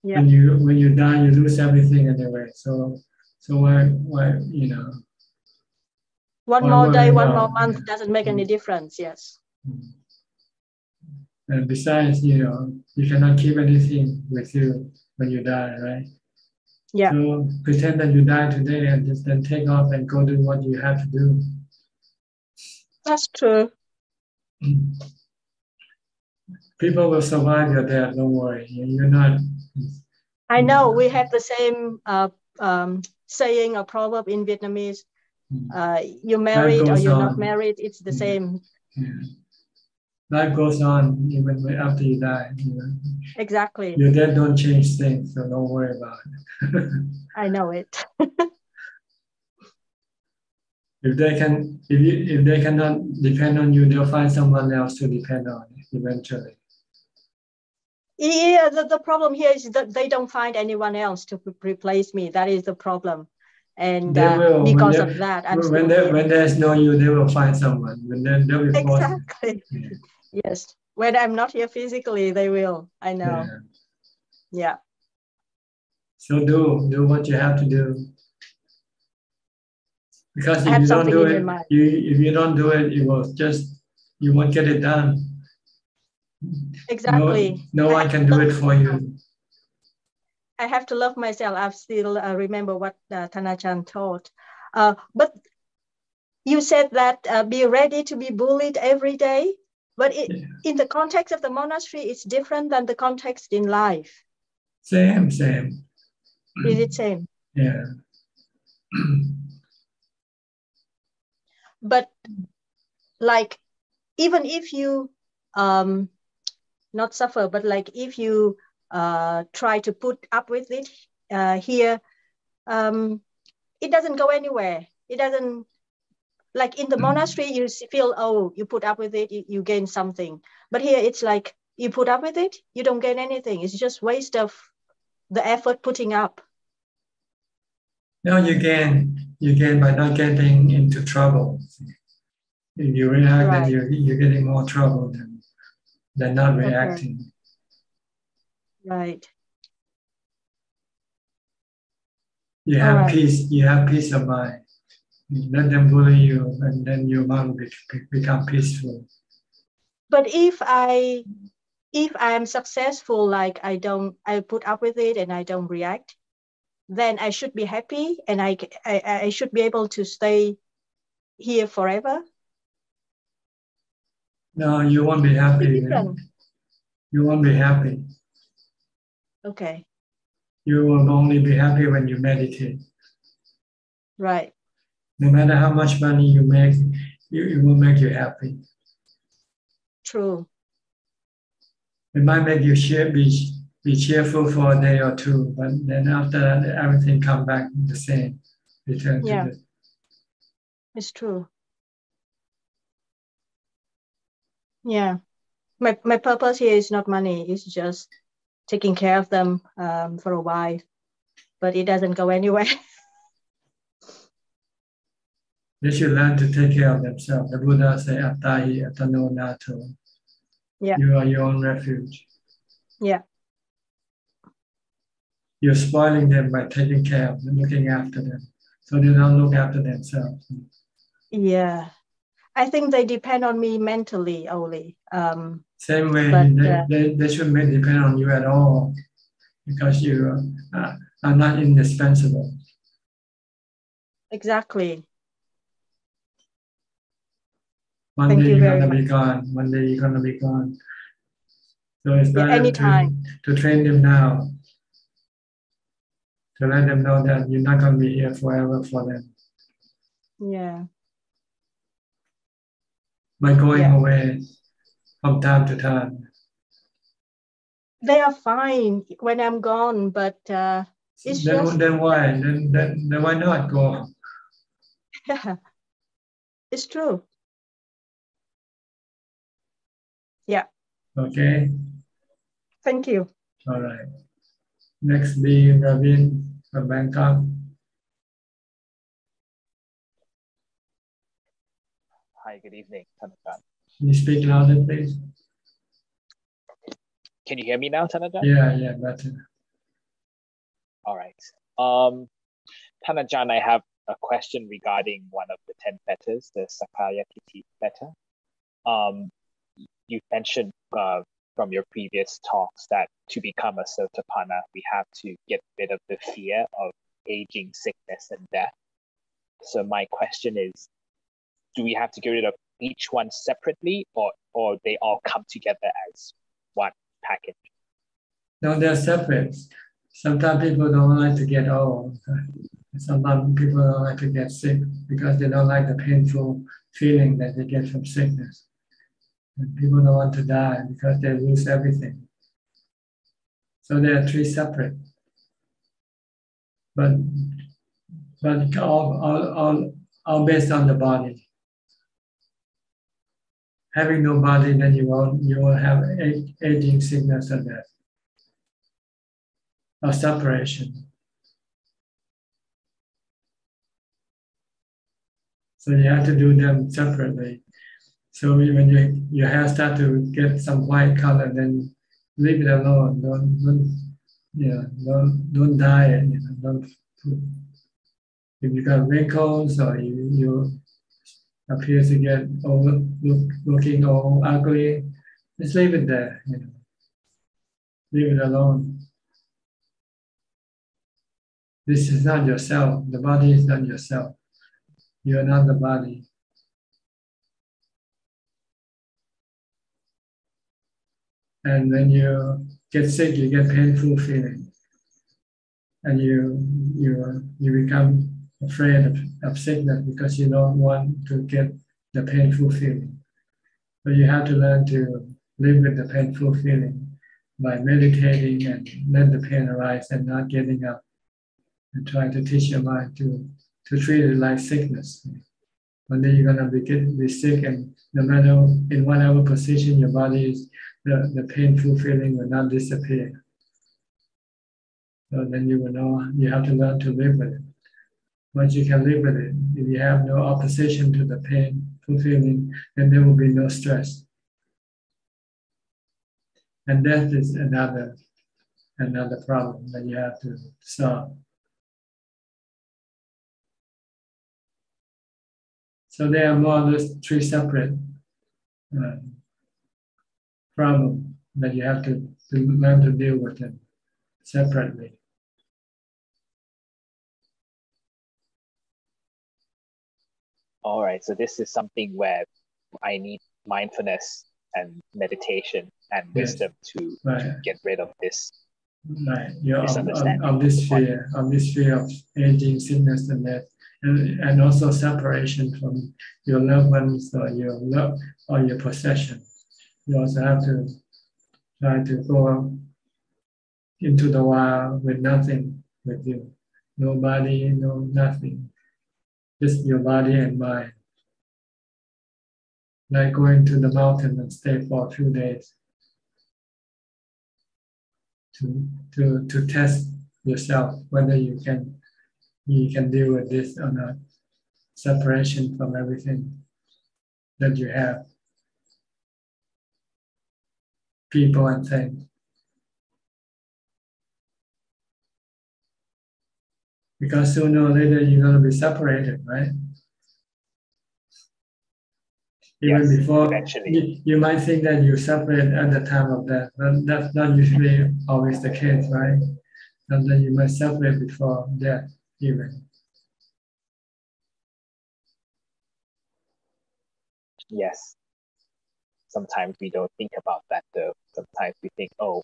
S3: Yeah.
S1: When you die, you lose everything anyway. So why
S3: One more day, one more month doesn't make any difference. Yes.
S1: And besides, you cannot keep anything with you when you die, right?
S3: Yeah.
S1: So pretend that you die today and just then take off and go do what you have to do.
S3: That's true.
S1: People will survive your death. Don't worry. You're not.
S3: I know we have the same saying or proverb in Vietnamese. You're married or you're not married. It's the same.
S1: Yeah. Life goes on even after you die.
S3: Exactly.
S1: Your death don't change things, so don't worry about it.
S3: I know it.
S1: if they cannot depend on you, they'll find someone else to depend on eventually.
S3: Yeah, the problem here is that they don't find anyone else to replace me. That is the problem. And
S1: they will.
S3: because of that, I'm
S1: when there's no you, they will find someone. When they'll be forced.
S3: Exactly. Yeah. Yes. When I'm not here physically, they will. I know. Yeah.
S1: So do what you have to do. Because if you don't do it, if you don't do it, you won't get it done.
S3: Exactly.
S1: No one can do it for you.
S3: I have to love myself. I still remember what Thanachan taught. But you said that be ready to be bullied every day. But in the context of the monastery, it's different than the context in life.
S1: Same.
S3: Is it same?
S1: Yeah.
S3: But like, even if you not suffer, but like if you try to put up with it here, it doesn't go anywhere. It doesn't, like in the monastery, you feel, oh, you put up with it, you gain something. But here it's like, you put up with it, you don't gain anything. It's just waste of the effort putting up.
S1: No, you gain by not getting into trouble. If you react, then you're getting more trouble than not reacting.
S3: Right.
S1: You have peace. You have peace of mind. Let them bully you, and then your mind will become peaceful.
S3: But if I'm successful, like I put up with it and I don't react, then I should be happy, and I should be able to stay here forever.
S1: No, you won't be happy. You won't be happy.
S3: Okay.
S1: You will only be happy when you meditate.
S3: Right.
S1: No matter how much money you make, it will make you happy.
S3: True.
S1: It might make you be cheerful for a day or two, but then after that, everything come back the same. Return to the.
S3: It's true. Yeah. My purpose here is not money. It's just taking care of them for a while, but it doesn't go anywhere.
S1: They should learn to take care of themselves. The Buddha said, "Attahi atano nato."
S3: Yeah.
S1: You are your own refuge.
S3: Yeah.
S1: You're spoiling them by taking care of them, looking after them, so they don't look after themselves.
S3: Yeah. I think they depend on me mentally only.
S1: Same way, they shouldn't depend on you at all, because you are not indispensable.
S3: Exactly.
S1: One day you're going to be gone. One day you're going to be gone. So it's better to train them now, to let them know that you're not going to be here forever for them.
S3: Yeah.
S1: By going away from time to time.
S3: They are fine when I'm gone, but it's just.
S1: Then why? Then why not go?
S3: Yeah, it's true. Yeah.
S1: Okay.
S3: Thank you.
S1: All right. Next be Ravin from Bangkok.
S4: Hi, good evening, Thanachan.
S1: Can you speak louder, please?
S4: Can you hear me now, Thanachan?
S1: Yeah, better.
S4: All right. Thanachan, I have a question regarding one of the 10 fetters, the Sakaya Titi fetter. You mentioned from your previous talks that to become a Sotapanna, we have to get rid of the fear of aging, sickness, and death. So my question is, do we have to get rid of each one separately, or they all come together as one package?
S1: No, they're separate. Sometimes people don't like to get old. Sometimes people don't like to get sick because they don't like the painful feeling that they get from sickness. And people don't want to die because they lose everything. So they are three separate. But all based on the body. Having no body, then you won't have aging, sickness, or death, or separation. So you have to do them separately. So when your hair start to get some white color, then leave it alone. Don't dye it. If you got wrinkles or you appear to get old, looking old, ugly, just leave it there. Leave it alone. This is not yourself. The body is not yourself. You are not the body. And when you get sick, you get painful feeling, and you become afraid of sickness because you don't want to get the painful feeling. So you have to learn to live with the painful feeling by meditating and let the pain arise and not getting up, and try to teach your mind to treat it like sickness. One day you're gonna be sick, and no matter in whatever position your body is, the painful feeling will not disappear. So then you will know you have to learn to live with it. Once you can live with it, if you have no opposition to the painful feeling, then there will be no stress. And death is another problem that you have to solve. So there are more or less three separate problems that you have to learn to deal with them separately.
S4: All right, so this is something where I need mindfulness and meditation and wisdom to get rid of this misunderstanding.
S1: Of this fear of aging, sickness, and death, and also separation from your loved ones or your possession. You also have to try to go into the wild with nothing with you, no body, no nothing, just your body and mind. Like going to the mountain and stay for a few days to test yourself whether you can deal with this or not. Separation from everything that you have, people and things. Because sooner or later you're going to be separated, right? Even before, you might think that you separate at the time of death, but that's not usually always the case, right? Sometimes you might separate before death, even.
S4: Yes. Sometimes we don't think about that though. Sometimes we think, oh,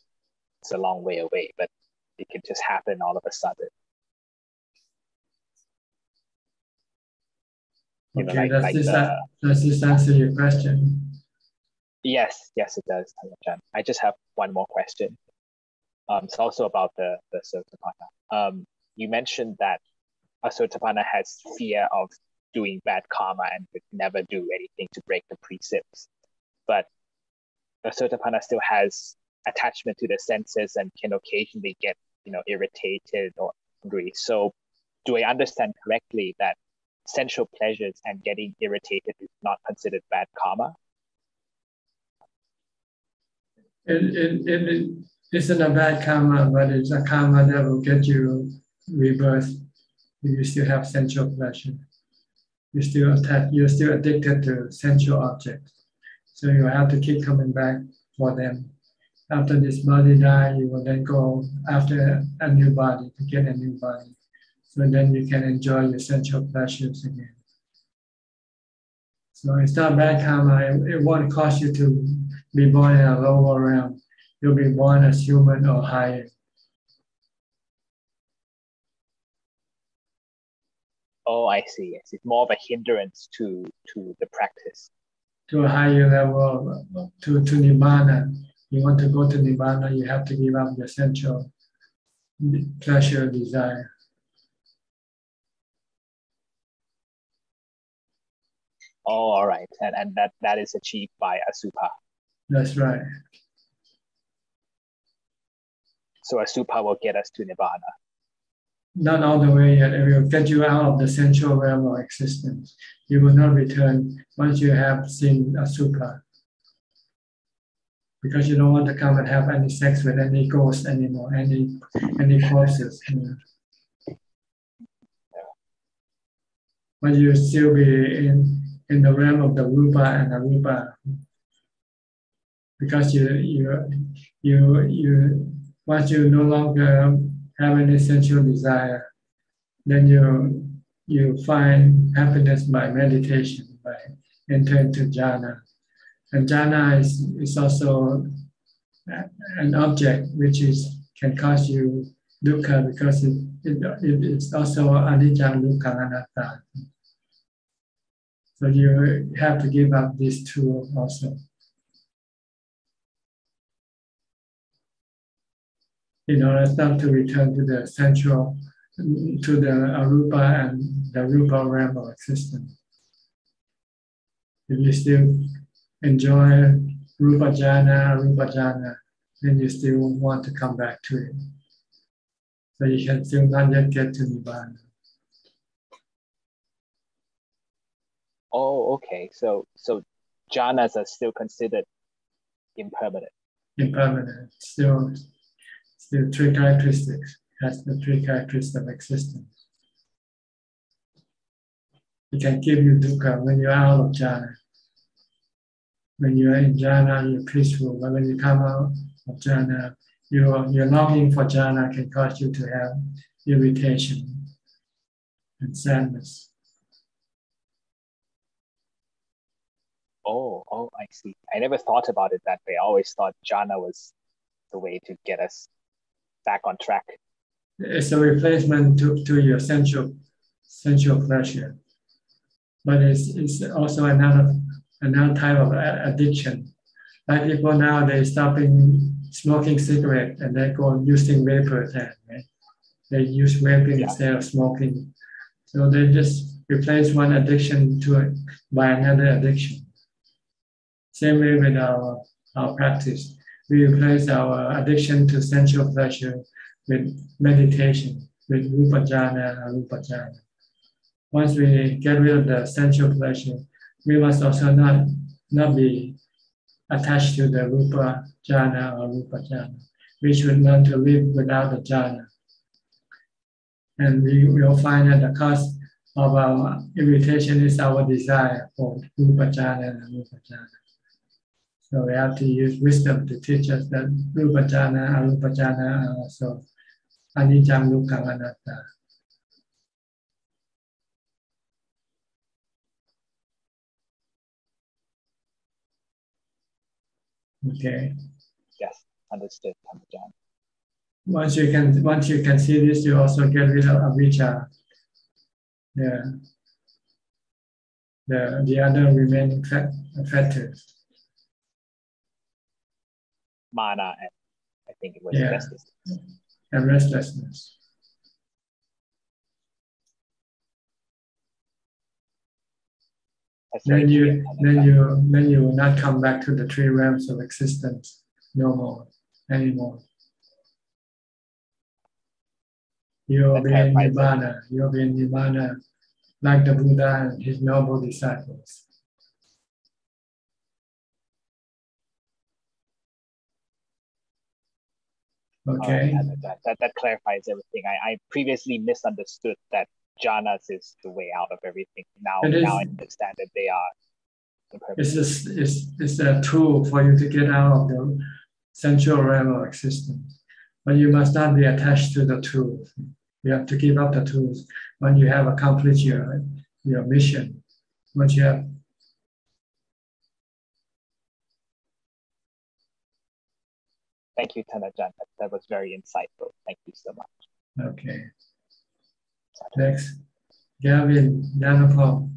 S4: it's a long way away, but it can just happen all of a sudden.
S1: Okay, does this answer your question?
S4: Yes, it does, Ajahn. I just have one more question. It's also about the Sotapanna. You mentioned that a Sotapanna has fear of doing bad karma and would never do anything to break the precepts. But a Sotapanna still has attachment to the senses and can occasionally get, irritated or angry. So do I understand correctly that sensual pleasures and getting irritated is not considered bad karma?
S1: It isn't a bad karma, but it's a karma that will get you rebirth if you still have sensual pleasure. You're still addicted to sensual objects. So you have to keep coming back for them after this body die, you will then go after a new body to get a new body. So then you can enjoy your sensual pleasures again. So it's not bad karma. It won't cause you to be born in a lower realm. You'll be born as human or higher.
S4: Oh, I see. It's more of a hindrance to the practice.
S1: To a higher level, to Nibbana. You want to go to Nibbana, you have to give up your sensual pleasure, desire.
S4: Oh, all right. And that is achieved by Asupa.
S1: That's right.
S4: So Asupa will get us to Nibbana.
S1: Not all the way yet. It will get you out of the sensual realm of existence. You will not return once you have seen Asupa. Because you don't want to come and have any sex with any ghost anymore, any corpses. You know. But you still be in the realm of the rupa and arupa. Because you once you no longer have any sensual desire, then you find happiness by meditation, by entering into jhana. And jhana is also an object which can cause you dukkha because it's also anicca, dukkha, anatta. So you have to give up these two also. In order not to return to the sensual, to the arupa and the rupa realm of existence. If you still enjoy rupa jhana, arupa jhana, then you still want to come back to it. So you can still not yet get to Nibbana.
S4: Oh, okay. So jhanas are still considered impermanent.
S1: Impermanent, still three characteristics. Has the three characteristics of existence. It can give you dukkha when you're out of jhana. When you're in jhana, you're peaceful. But when you come out of jhana, your longing for jhana can cause you to have irritation and sadness.
S4: Oh, I see. I never thought about it that way. I always thought jhana was the way to get us back on track.
S1: It's a replacement to your sensual pleasure. But it's also another type of addiction. Like people now, they stopping smoking cigarette and they go using vapor then, right? They use vaping instead of smoking. So they just replace one addiction by another addiction. Same way with our practice. We replace our addiction to sensual pleasure with meditation, with rupa jhana and arupa jhana. Once we get rid of the sensual pleasure, we must also not be attached to the rupa jhana or rupa jhana. We should learn to live without the jhana. And we will find that the cause of our irritation is our desire for rupa jhana and arupa jhana. So we have to use wisdom to teach us that rupa jhana, arupa jhana are also anicca, dukkha, anatta. Okay.
S4: Yes, understood, Ajahn.
S1: Once you can see this, you also get rid of avijja, the other remaining factors.
S4: Mana and I think it was restlessness.
S1: And restlessness. Then you will not come back to the three realms of existence anymore. You'll be in Nibbana. You'll be in Nibbana like the Buddha and his noble disciples. Okay.
S4: That clarifies everything. I previously misunderstood that jhanas is the way out of everything. Now I understand that they are impermanent.
S1: It's a tool for you to get out of sensual realm of existence. But you must not be attached to the truth. You have to give up the truth when you have accomplished your mission. Once you have.
S4: Thank you, Thanajan. That was very insightful. Thank you so much.
S1: Okay. Next, Gavin Danapal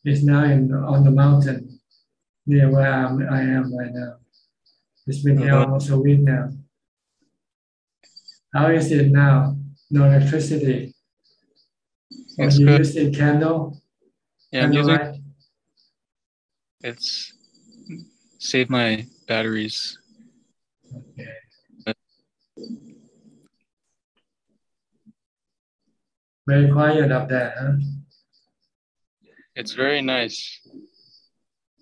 S1: is now on the mountain near where I am right now. It's been here almost a week now. How is it now? No electricity. Or you using candle?
S5: Yeah, I'm using. It's saved my batteries.
S1: Okay. Very quiet up there, huh?
S5: It's very nice.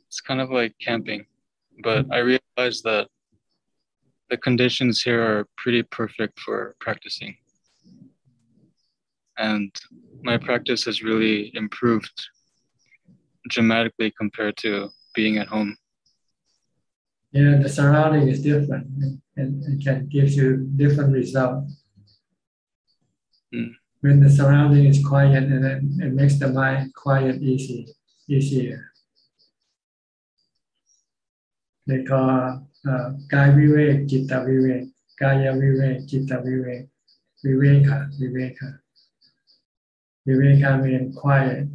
S5: It's kind of like camping, but I realized that the conditions here are pretty perfect for practicing. And my practice has really improved dramatically compared to being at home.
S1: Yeah, the surrounding is different and it can give you different results. When the surrounding is quiet, and it makes the mind quiet easier. They call Kaya Vivek, Chitta Vivek, Kaya Vivek, Chitta Vivek, Viveka. Viveka means quiet.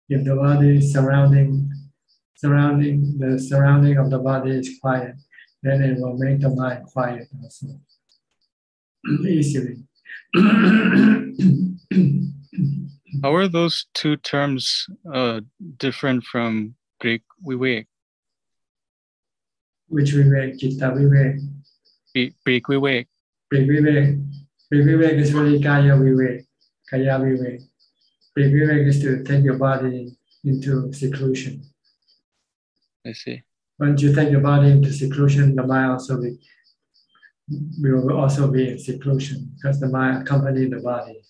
S1: If the body is surrounding of the body is quiet, then it will make the mind quiet also. Easily.
S5: How are those two terms different from Greek vivek?
S1: Which vivek? Chitta vivek.
S5: Greek vivek.
S1: Greek vivek. Greek vivek is really kaya vivek. Kaya vivek. Greek vivek is to take your body into seclusion.
S5: I see.
S1: Once you take your body into seclusion, the mind will also be in seclusion because the mind accompanies the body.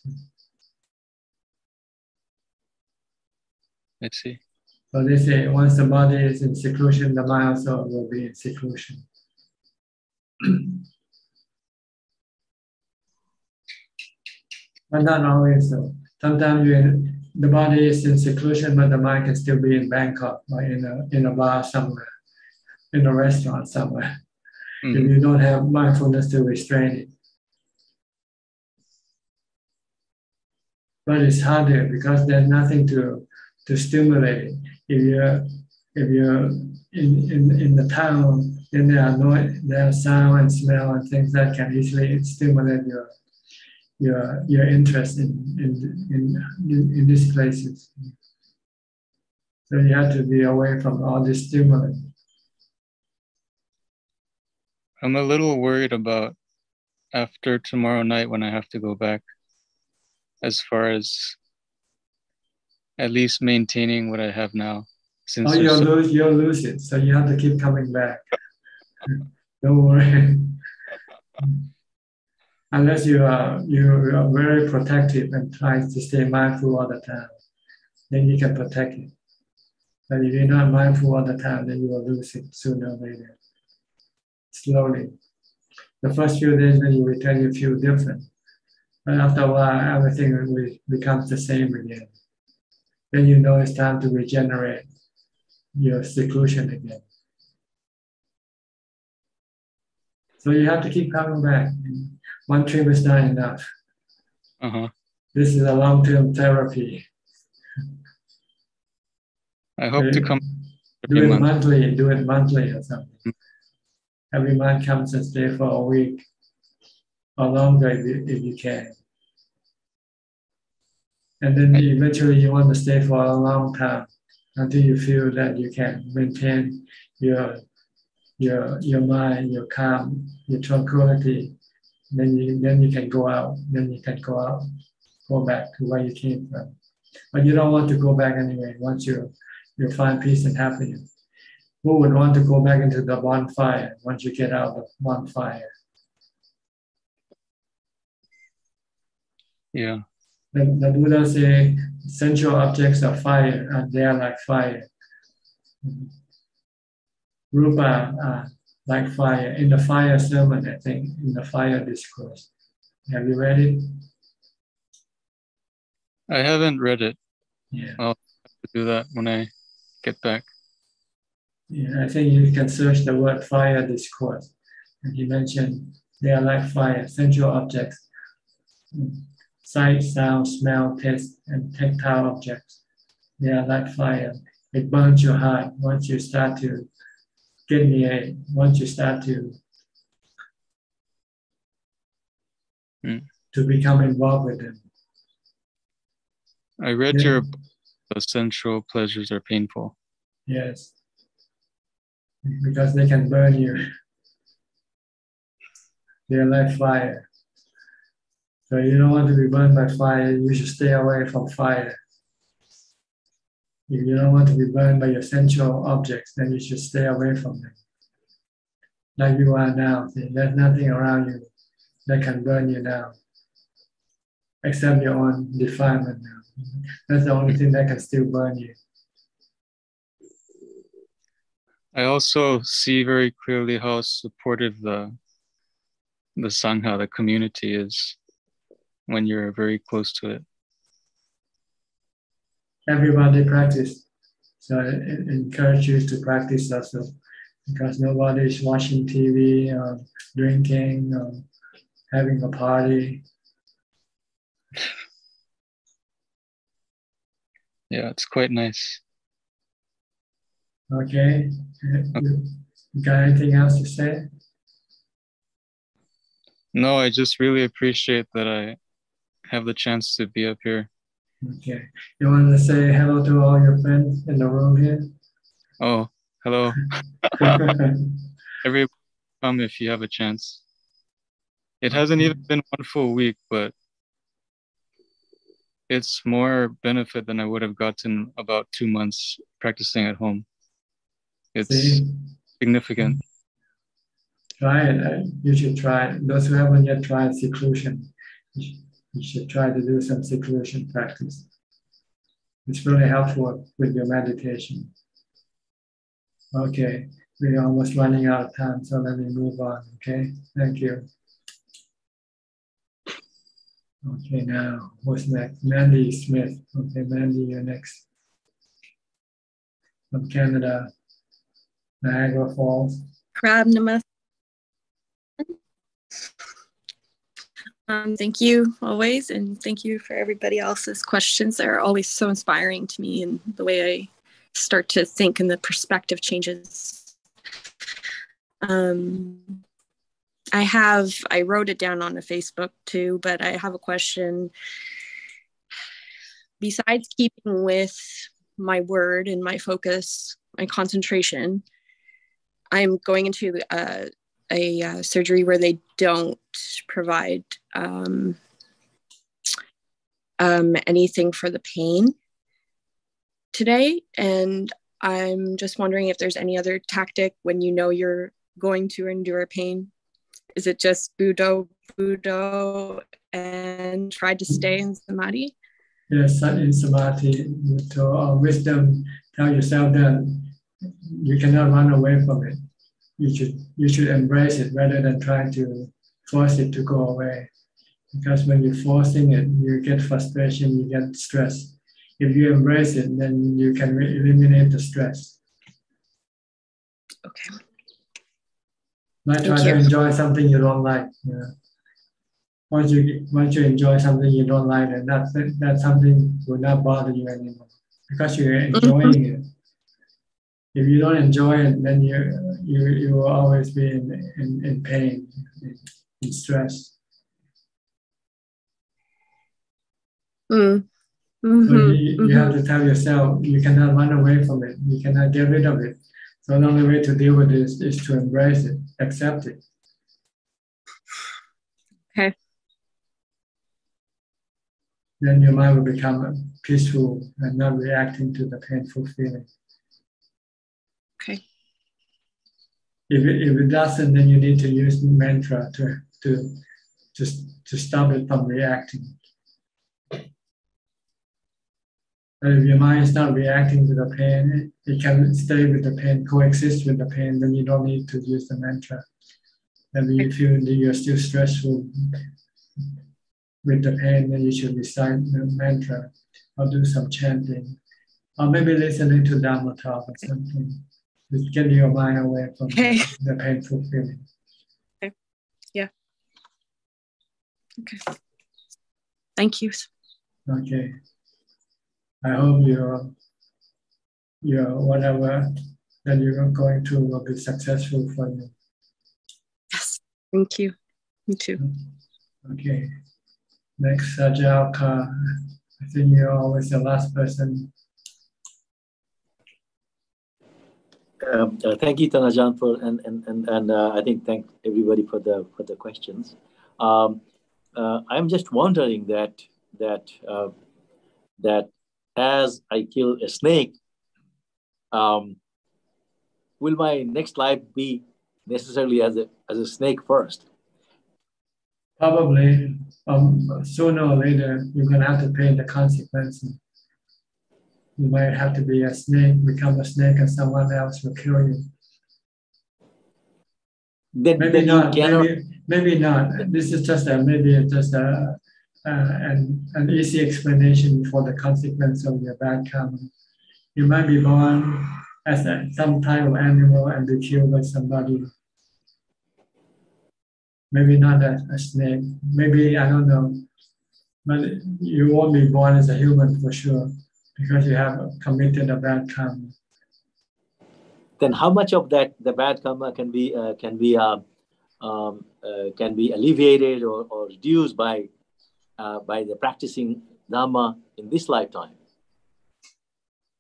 S5: I see.
S1: So they say once the body is in seclusion, the mind also will be in seclusion. But not always so. Sometimes the body is in seclusion, but the mind can still be in Bangkok or in a bar somewhere, in a restaurant somewhere. If you don't have mindfulness to restrain it. But it's harder because there's nothing to stimulate it. If you're in the town, then there are sound and smell and things that can easily stimulate your interest in these places. So you have to be away from all this stimulants.
S5: I'm a little worried about after tomorrow night when I have to go back, as far as at least maintaining what I have now. Since
S1: You'll lose it, so you have to keep coming back. Don't worry. Unless you are very protective and try to stay mindful all the time, then you can protect it. But if you're not mindful all the time, then you will lose it sooner or later. Slowly. The first few days when you return, you feel different. But after a while, everything becomes the same again. Then you know it's time to regenerate your seclusion again. So you have to keep coming back. One trip is not enough. This is a long-term therapy.
S5: I hope to come.
S1: Do it monthly or something. Every month comes and stay for a week or longer if you can. And then eventually you want to stay for a long time until you feel that you can maintain your mind, your calm, your tranquility. Then you can go out. Then you can go back to where you came from. But you don't want to go back anyway. Once you find peace and happiness. Who would want to go back into the bonfire once you get out of the bonfire?
S5: Yeah.
S1: The Buddha say sensual objects of fire, and they are like fire. Rupa are like fire. In the fire sermon, I think, in the fire discourse. Have you read it?
S5: I haven't read it.
S1: Yeah.
S5: I'll have to do that when I get back.
S1: Yeah, I think you can search the word fire discourse. And he mentioned they are like fire, sensual objects, sight, sound, smell, taste, and tactile objects. They are like fire. It burns your heart once you start to get near it, once you start to become involved with them.
S5: I read your book, The Sensual Pleasures Are Painful.
S1: Yes. Because they can burn you. They are like fire. So you don't want to be burned by fire, you should stay away from fire. If you don't want to be burned by your sensual objects, then you should stay away from them. Like you are now, there's nothing around you that can burn you now, except your own defilement now. That's the only thing that can still burn you.
S5: I also see very clearly how supportive the Sangha, the community, is when you're very close to it.
S1: Everybody practice. So I encourage you to practice also, because nobody is watching TV or drinking or having a party.
S5: Yeah, it's quite nice.
S1: Okay. You got anything else to say?
S5: No, I just really appreciate that I have the chance to be up here.
S1: Okay. You want to say hello to all your friends in the room here?
S5: Oh, hello. Everybody come if you have a chance. It hasn't even been one full week, but it's more benefit than I would have gotten about 2 months practicing at home. It's significant.
S1: Try it. You should try it. Those who haven't yet tried seclusion, you should try to do some seclusion practice. It's really helpful with your meditation. Okay, we're almost running out of time, so let me move on. Okay, thank you. Okay, now who's next? Mandy Smith. Okay, Mandy, you're next. From Canada, Niagara Falls.
S6: Crab Namaste. Thank you always, and thank you for everybody else's questions. They're always so inspiring to me, and the way I start to think and the perspective changes. I wrote it down on a Facebook too, but I have a question. Besides keeping with my word and my focus, my concentration, I'm going into a surgery where they don't provide anything for the pain today. And I'm just wondering if there's any other tactic when you know you're going to endure pain. Is it just Budo, and try to stay in Samadhi?
S1: Yes, in Samadhi, to wisdom, tell yourself that you cannot run away from it. You should embrace it rather than trying to force it to go away. Because when you're forcing it, you get frustration, you get stress. If you embrace it, then you can eliminate the stress.
S6: Okay.
S1: Not try to enjoy something you don't like. Yeah. Once you enjoy something you don't like, then that something will not bother you anymore because you're enjoying it. If you don't enjoy it, then you will always be in pain, in stress. So you have to tell yourself you cannot run away from it. You cannot get rid of it. So the only way to deal with this is to embrace it, accept it.
S6: Okay.
S1: Then your mind will become peaceful and not reacting to the painful feeling.
S6: Okay.
S1: If it doesn't, then you need to use mantra to stop it from reacting. And if your mind is not reacting to the pain, it can stay with the pain, coexist with the pain, then you don't need to use the mantra. And if you feel that you're still stressful with the pain, then you should recite the mantra or do some chanting. Or maybe listening to Dhamma talk or something. Just get your mind away from the painful feeling.
S6: Okay. Yeah. Okay. Thank you.
S1: Okay. I hope your whatever that you're going to will be successful for you.
S6: Yes. Thank you. Me too.
S1: Okay. Next, Ajahn. I think you're always the last person.
S7: Thank you, Ajahn, for and I think thank everybody for the questions. I'm just wondering that as I kill a snake, will my next life be necessarily as a snake first?
S1: Probably, sooner or later, you're going to have to pay the consequences. You might have to be a snake, become a snake, and someone else will kill you. Maybe not. Maybe not. This is just an easy explanation for the consequence of your bad karma. You might be born as some type of animal and be killed by somebody. Maybe not a snake. Maybe, I don't know. But you won't be born as a human for sure because you have committed a bad karma.
S7: Then how much of the bad karma can be alleviated or reduced by the practicing Dhamma in this lifetime?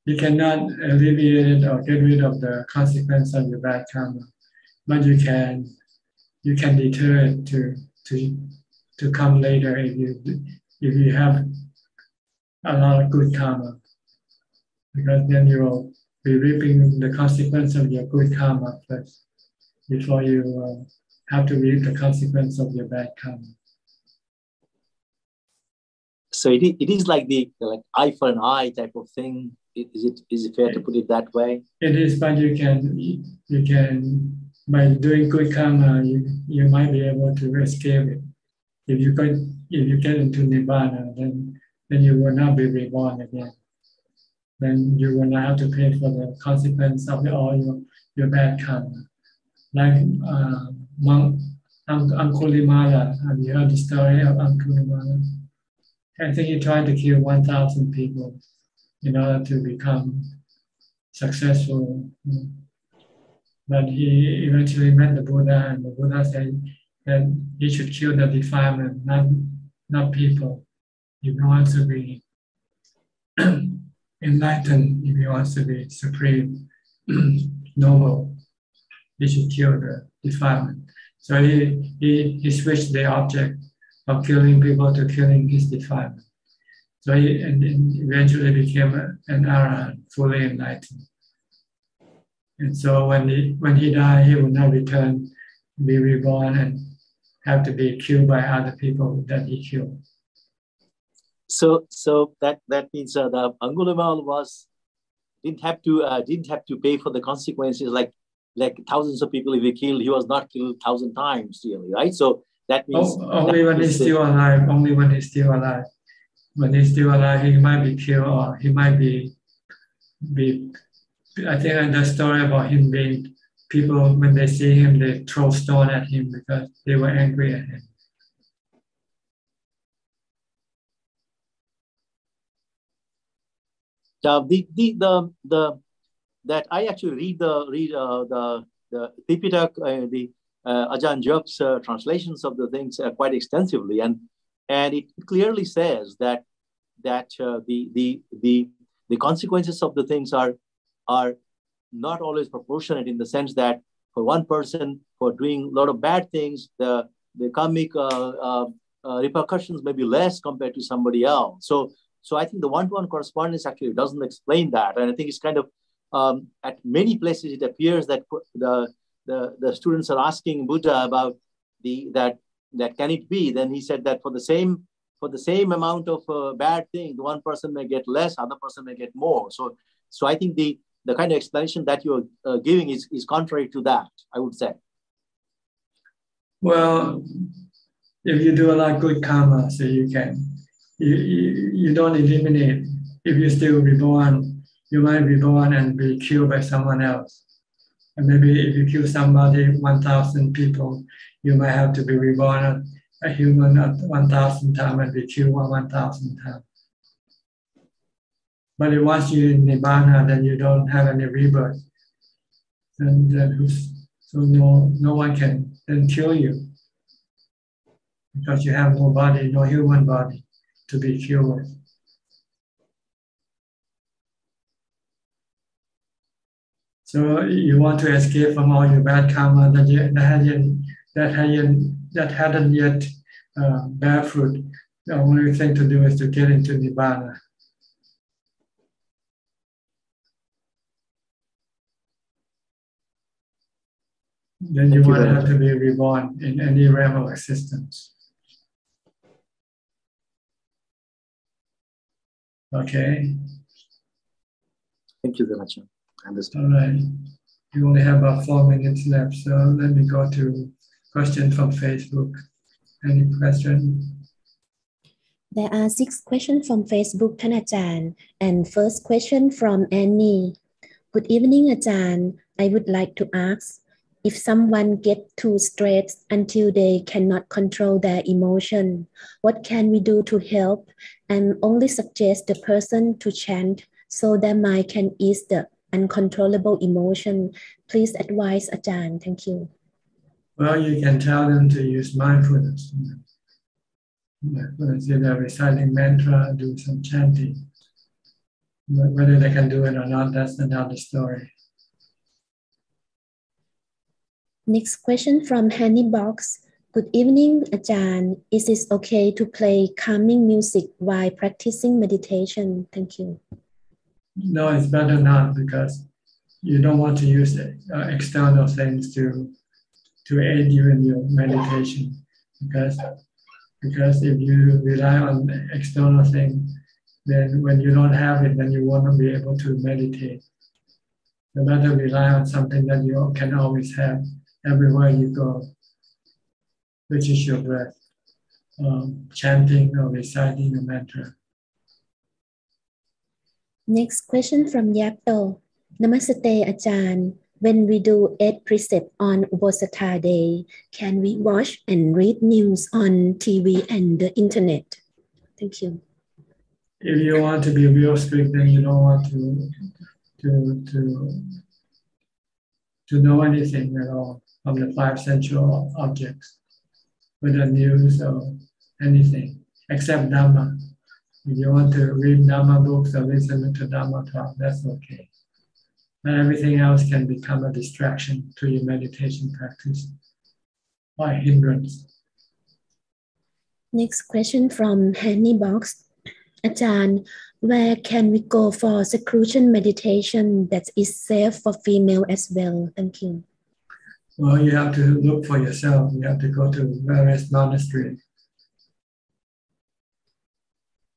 S1: You cannot alleviate it or get rid of the consequence of your bad karma, but you can deter it to come later if you have a lot of good karma, because then you will be reaping the consequence of your good karma first before you have to reap the consequence of your bad karma.
S7: So it is like the eye for an eye type of thing. Is it fair to put it that way?
S1: It is, but you can by doing good karma, you might be able to escape it. If you get into nibbana, then you will not be reborn again. Then you will not have to pay for the consequence of all your bad karma. Like monk Angulimala, have you heard the story of Angulimala? I think he tried to kill 1,000 people in order to become successful. But he eventually met the Buddha, and the Buddha said that he should kill the defilement, not people. If he wants to be enlightened, if he wants to be supreme, noble, he should kill the defilement. So he switched the object of killing people to killing his defilement. So he eventually became an arahant, fully enlightened. And so when he died, he will not return, be reborn, and have to be killed by other people that he killed.
S7: So that means the Angulimala didn't have to pay for the consequences like thousands of people if he killed. He was not killed 1,000 times, really, right? So that means
S1: only when he's still alive. Only when he's still alive. When he's still alive, he might be killed, or he might be. I think I the story about him being people when they see him, they throw stone at him because they were angry at him.
S7: That I actually read the Tipitak, the Ajahn Jog's translations of the things quite extensively, and it clearly says that the consequences of the things are not always proportionate, in the sense that for one person, for doing a lot of bad things, the karmic repercussions may be less compared to somebody else. So I think the one-to-one correspondence actually doesn't explain that, and I think it's kind of at many places it appears that the students are asking Buddha about that can it be? Then he said that for the same for the same amount of bad thing, one person may get less, other person may get more. So I think the kind of explanation that you're giving is contrary to that, I would say.
S1: Well, if you do a lot of good karma, so you don't eliminate. If you're still reborn, you might be born and be killed by someone else. And maybe if you kill somebody, 1,000 people, you might have to be reborn a human at 1,000 times and be killed 1,000 times. But if once you're in Nibbana, then you don't have any rebirth. So no one can then kill you, because you have no body, no human body to be killed with. So you want to escape from all your bad karma that hadn't yet bear fruit. The only thing to do is to get into Nibbana. Then you won't have to be reborn in any realm of existence. Okay.
S7: Thank you very much. I understand.
S1: All right. We only have about 4 minutes left, so let me go to questions from Facebook. Any question?
S8: There are 6 questions from Facebook,ท่านอาจารย์ and first question from Annie. Good evening, Ajahn. I would like to ask, if someone gets too stressed until they cannot control their emotion, what can we do to help? And only suggest the person to chant so their mind can ease the uncontrollable emotion. Please advise Ajahn. Thank you.
S1: Well, you can tell them to use mindfulness. If they're reciting mantra, do some chanting. But whether they can do it or not, that's another story.
S8: Next question from Hanny Box. Good evening, Ajahn. Is it okay to play calming music while practicing meditation? Thank you.
S1: No, it's better not, because you don't want to use external things to aid you in your meditation. Because if you rely on external things, then when you don't have it, then you won't be able to meditate. You better rely on something that you can always have everywhere you go, which is your breath, chanting or reciting a mantra.
S8: Next question from Yapto. Namaste, Ajahn. When we do 8 precepts on Uposatha Day, can we watch and read news on TV and the internet? Thank you.
S1: If you want to be real strict, then you don't want to know anything at all from the 5 sensual objects, whether news or anything, except Dhamma. If you want to read Dhamma books or listen to Dhamma talk, that's okay. And everything else can become a distraction to your meditation practice or a hindrance.
S8: Next question from Hanny Box. Ajahn, where can we go for seclusion meditation that is safe for female as well? Thank you.
S1: Well, you have to look for yourself. You have to go to various monasteries.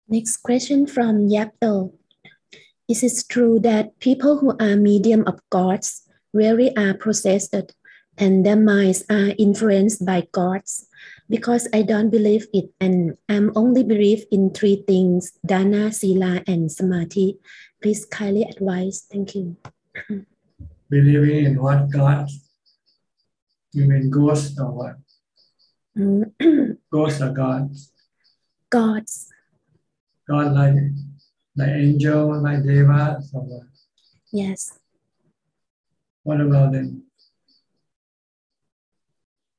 S8: Next question from Yapto. Is it true that people who are medium of gods really are possessed and their minds are influenced by gods? Because I don't believe it and I'm only believe in 3 things, Dana, Sila, and Samadhi. Please kindly advise. Thank you.
S1: Believing in what gods? You mean ghosts or what? Ghosts or gods?
S8: Gods.
S1: God like angel, like devas or what?
S8: Yes.
S1: What about them?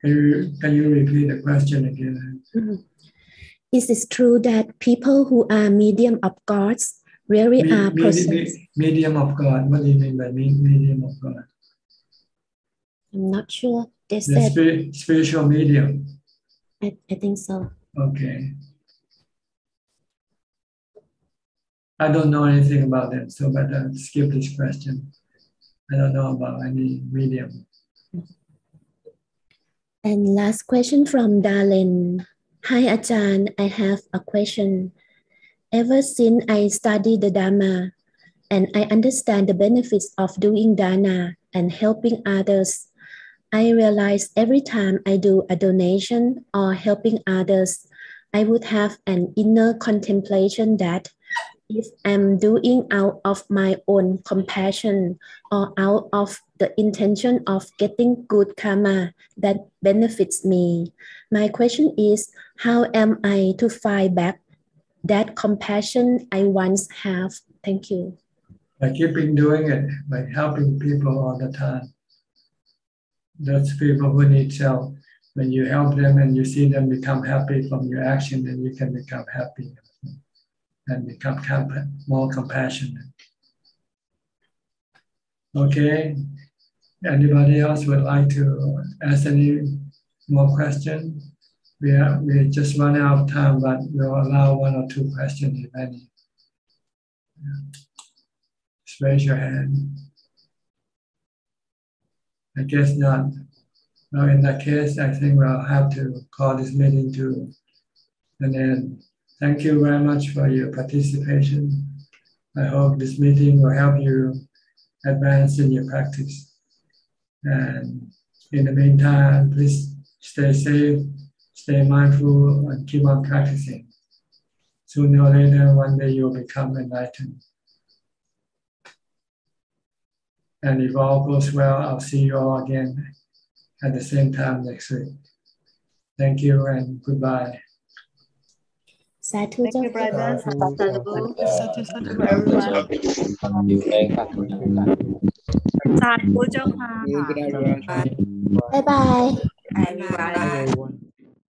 S1: Can you repeat the question again?
S8: Is it true that people who are medium of gods really are possessed?
S1: Medium of God. What do you mean by medium of God?
S8: I'm not sure. They said
S1: spiritual medium.
S8: I think so.
S1: Okay. I don't know anything about them, so better skip this question. I don't know about any medium.
S8: And last question from Darlene. Hi Ajahn, I have a question. Ever since I study the Dhamma and I understand the benefits of doing dana and helping others, I realize every time I do a donation or helping others, I would have an inner contemplation that if I'm doing out of my own compassion or out of the intention of getting good karma that benefits me, my question is, how am I to find back that compassion I once have? Thank you.
S1: By keeping doing it, by helping people all the time. Those people who need help, when you help them and you see them become happy from your action, then you can become happy and become more compassionate. Okay. Anybody else would like to ask any more questions? We just run out of time, but we'll allow 1 or 2 questions if any. Just raise your hand. I guess not. Well, in that case, I think we'll have to call this meeting to an end. Thank you very much for your participation. I hope this meeting will help you advance in your practice. And in the meantime, please stay safe, stay mindful, and keep on practicing. Sooner or later, one day you'll become enlightened. And if all goes well, I'll see you all again at the same time next week. Thank you and goodbye.
S8: Sadhu,
S9: Thank you, brother.
S12: Sadhu,
S9: Sadhu, everyone.
S8: Bye bye.
S18: Bye.